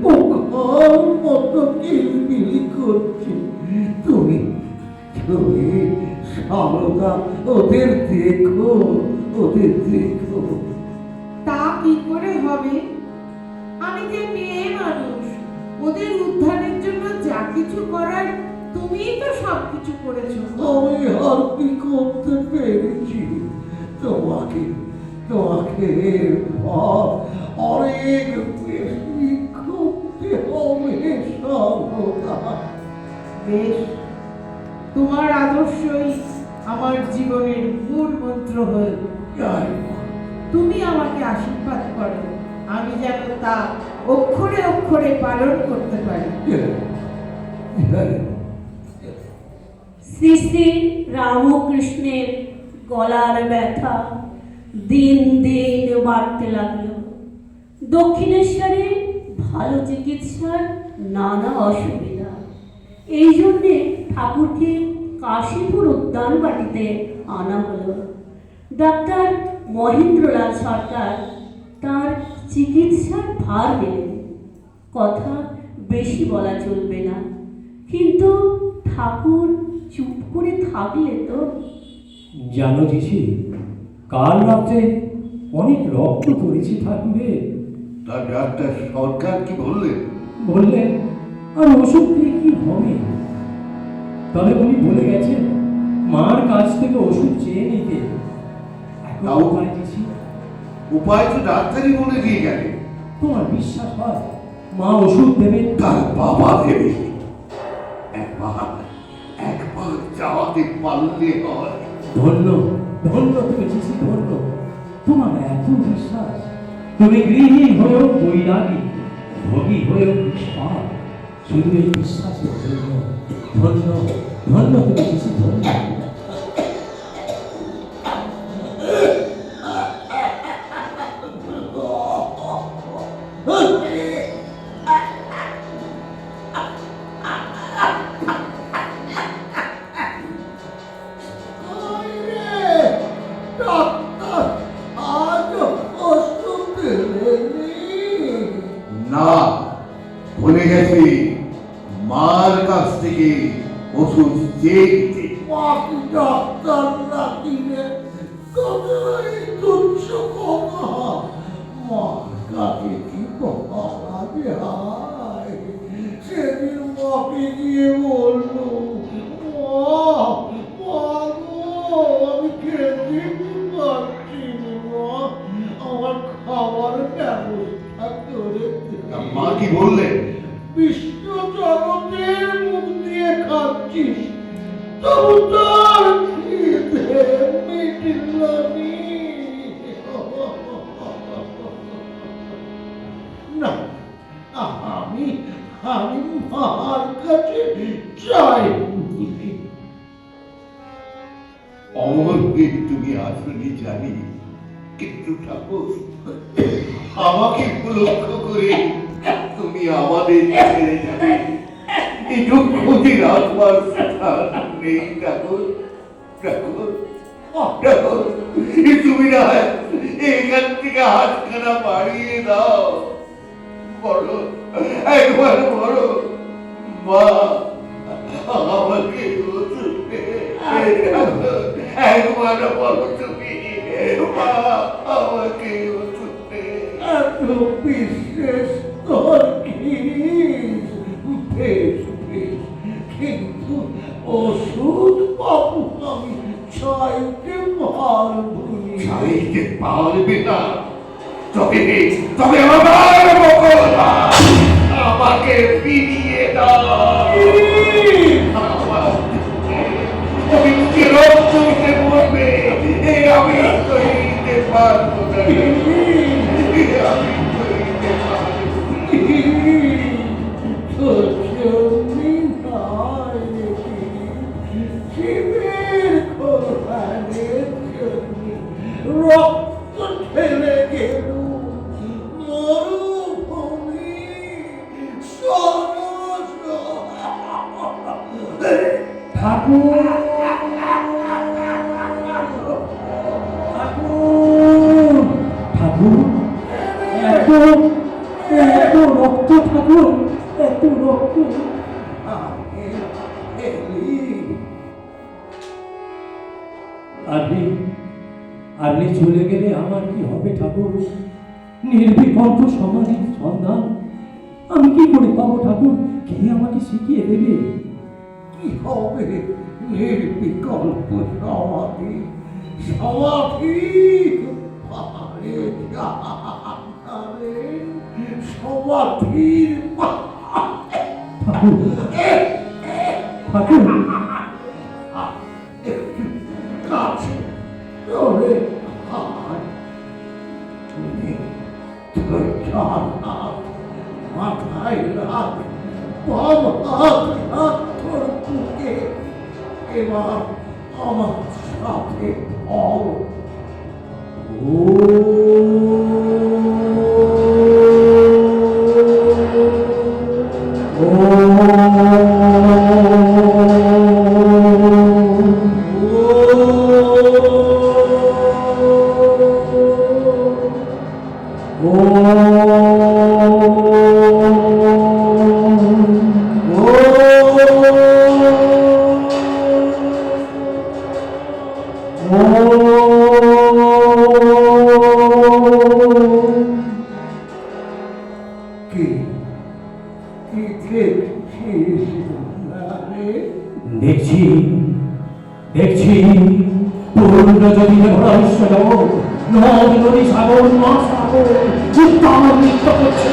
পোকার মতো কিলবিল করছে। তুমি তুমি সারদা ওদের দেখো, ওদের দেখো। তা কি করে হবে? আমি যে মেয়ে মানুষ, ওদের উদ্ধারের জন্য যা কিছু করার তুমিই তো সবকিছু করেছো। আমি আর কি করতে পেরেছি? তোমাকে তোমাকে এরপর অনেক বেশি করতে হবে সর্বদা। বেশ, তোমার আদর্শই আমার জীবনের মূল মন্ত্র হয়ে জয় মা। তুমি আমাকে আশীর্বাদ করো, আমি যেন তা অক্ষরে অক্ষরে পালন করতে পারি। জয় জয় শ্রী শ্রী রামকৃষ্ণের গলার ব্যথা দিন দিন বাড়তে লাগলো। দক্ষিণেশ্বরে ভালো চিকিৎসার নানা অসুবিধা, এই জন্যে ঠাকুরকে কাশীপুর উদ্যান বাটিতে আনা হলো। ডাক্তার মহেন্দ্রলাল সরকার তার চিকিৎসার ভার দিলেন। কথা বেশি বলা চলবে না, কিন্তু ঠাকুর চুপ করে থাকলে তো। জানো জিসি, কাল রাত্রে অনেক রক্ত পড়েছে ঠাকুরের। তা ডাক্তার সরকার কি বললেন? বললেন আর ওষুধ দিয়ে কি হবে, তবে উনি বলে গেছেন মার কাছ থেকে ওষুধ চেয়ে নিতে। এখন তাও- উপায় জিসি, উপায় তো ডাক্তারই বলে দিয়ে গেলে। তোমার বিশ্বাস হয় মা ওষুধ দেবেন? তার বাবা দেবে। একবার যাওয়াতে পারলে হয়। ধন্য ধন্য তুমি জিসি, ধন্য। তোমার এত বিশ্বাস, তুমি গৃহী হয়েও বৈরাগী, ভোগী হয়েও নিষ্পাপ। শুধু এই বিশ্বাসের জন্য ধন্য ধন্য তুমি জিসি, ধন্য। ডাক্তার আজ ওষুধ দিলেনি? না, ভুলে গেছি মার কাছ থেকে ওষুধ চেয়ে নিতে। বাকি ডাক্তার নাকি রে কতই তুচ্ছ কথা। মার কাছে কি বলাবে? হায়, সেদিন মাকে গিয়ে বললো, মা মা গো, আমি খেতে পারছি না, মা আমার খাবার ব্যবস্থা করে দে। মা কি বললেন? বিশ্ব জগতের মুখ দিয়ে খাচ্ছিস, তবু তার খিদে মিটলনি। না, আমি আমি মার কাছে চাই। অমর বীর তুমি আসনি জানি, কিন্তু ঠাকুর আমাকে লক্ষ্য করে তুমি আমাদের ছেড়ে যাবে, একটু ক্ষতি রাখবার স্থান নেই। ঠাকুর ঠাকুর ঠাকুর, তুমি না এখান থেকে হাতখানা বাড়িয়ে দাও। বলো, একবার বলো, মা আমাকে ওষুধ দে। একবার বলো তুমি, মা আমাকে ওষুধ দে। এত বিশেষ তোর কি? বেশ বেশ, কিন্তু ওষুধ পাবো আমি চাইতে পারবনি। চাইতে পারবে না? তবে তবে আমার বকল আমাকে ফিরিয়ে দাও। আমি কি রক্ত উঠে পড়বে, আমি সইতে পারবো না। আমি সইতে পারবো না। রক্ত ঠেলে গেল মরুভূমি ঠাকুর ঠাকুর, এত এত রক্ত ঠাকুর, এত রক্ত। আপনি আপনি চলে গেলে আমার কি হবে ঠাকুর? নির্বিকল্প সমাধির সন্ধান আমি কি করে পাবো ঠাকুর? কে আমাকে শিখিয়ে দেবে? কি হবে নির্বিকল্প সমাধি? সমাধি আরে আরে সমাধির ঠাকুর একটু কাছে ধরে আয়। তুমি তোর ডান হাত মাথায় রাখ, বাম হাত রাখ তোর বুকে। এবার আমার সাথে হও। দেখছি দেখছি পূর্ণ যদি ভরস্য নদ নদী সাগর মহাসাগর উত্তাল নৃত্য করছে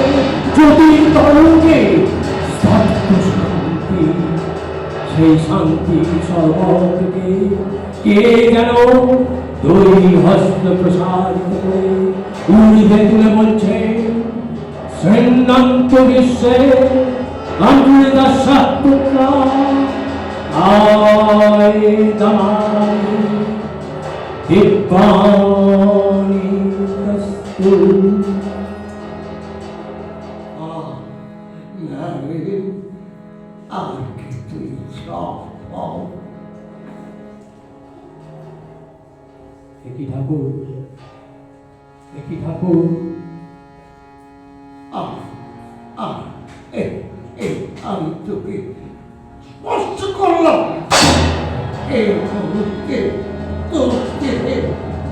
জ্যোতির তরঙ্গে স্তব্ধ শান্তি। সেই শান্তি সর্বকে কে যেন দুই হস্ত প্রসারিত করে ঊর্ধ্বে তুলে বলছে, শ্রেণান্ত বিশ্বে অমৃত সত্যা আয় দামাই দিব্যানি কস্তু। আর কি তুই সব একই ঠাকুর একই ঠাকুর আমি তোকে স্পষ্ট করলাম, এই মুহূর্তে তোর দেহে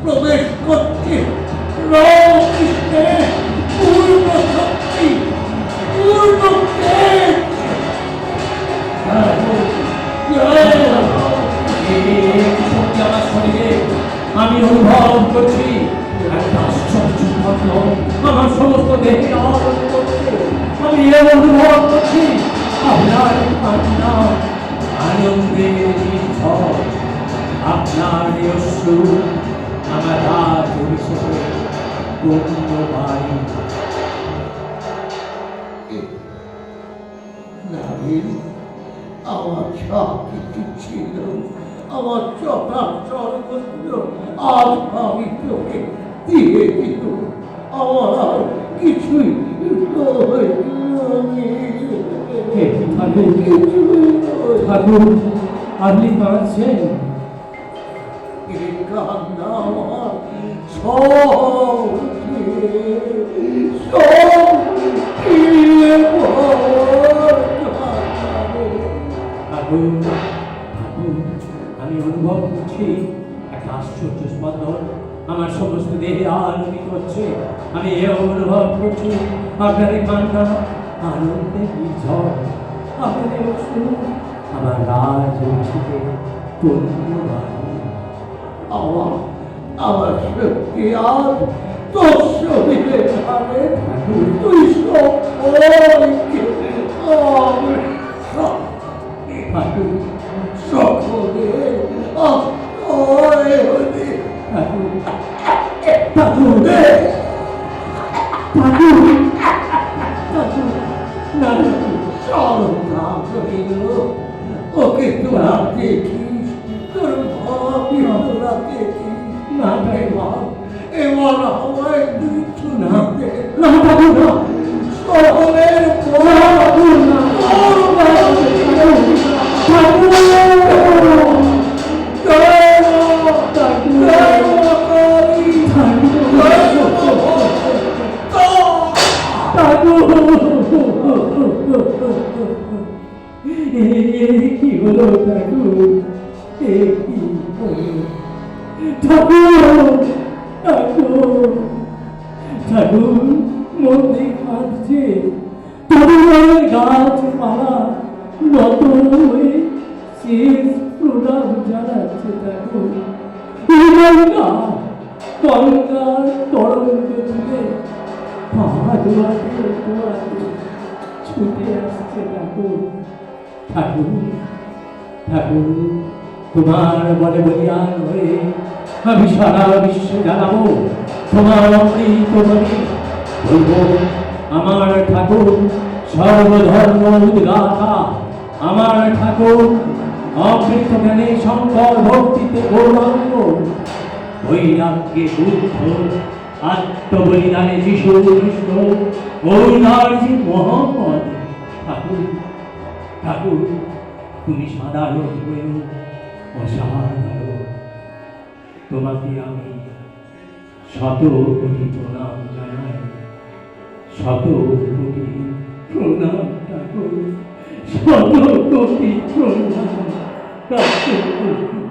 প্রবেশ করছে রামকৃষ্ণের পূর্ণ শক্তি, পূর্ণ তেজ। শক্তি আমার শরীরে আমি অনুভব করছি, একটা আশ্চর্য ঘটল আমার সমস্ত দেহে আহরণ করছে। আমি অনুভব করছি আপনার কান্না, আনন্দের ঝড়, আপনার অশ্রু আমার রাজ অভিষেকে পূর্ণ বাড়ি। আমার সব কিছু ছিল, আমার চটার সর্বস্ব আজ আমি তোকে দিয়ে দিল। আমার আর কিছুই ঠাকুর আপনি কাঁদছেন? এই কান্না আমার সব আমি অনুভব করছি একটা আশ্চর্য স্পন্দন আমার সমস্ত দেহে আলোকিত হচ্ছে। আমি এ অনুভব করছি আপনার কান্না আনন্দের ঝড়, আপনাদের অশ্রু আমার রাজ অভিষেকে পূর্ণ বাড়ি। আমার শক্তি আজ তোর শরীরে ঢালে। তুই সকলে ওকে তোরা দেখিস, তোর ভাবি তোরা দেখিস না। এবার আমায় কিছু না সকলের কি হলো ঠাকুর? কি হলো ঠাকুর? ঠাকুর ঠাকুর মন্দির কাঁদছে, তরুণের গাছপালা নত হয়ে শেষ প্রণাম জানাচ্ছে দেখো। গঙ্গা গঙ্গার তরঙ্গ তুলে পা দোয়াতে দোয়াতে ছুটে আসছে দেখো। ঠাকুর ঠাকুর তোমার বলে বলিয়ান হয়ে আমি সারা বিশ্বে জানাবো তোমার অমৃত বাণী। বলবো আমার ঠাকুর সর্বধর্ম উদ্গাতা, আমার ঠাকুর অমৃত জ্ঞানে শঙ্কর ভক্তিতে গৌরাঙ্গ, বৈরাগ্যে বুদ্ধ, আত্মবলিদানে যিশু খ্রিস্ট, ঔদার্যে মোহাম্মদ। ঠাকুর ঠাকুর তুমি সাধারণ হয়েও অসাধারণ। তোমাকে আমি শত কোটি প্রণাম জানাই, শত কোটি প্রণাম ঠাকুর, শত কোটি প্রণাম ঠাকুর।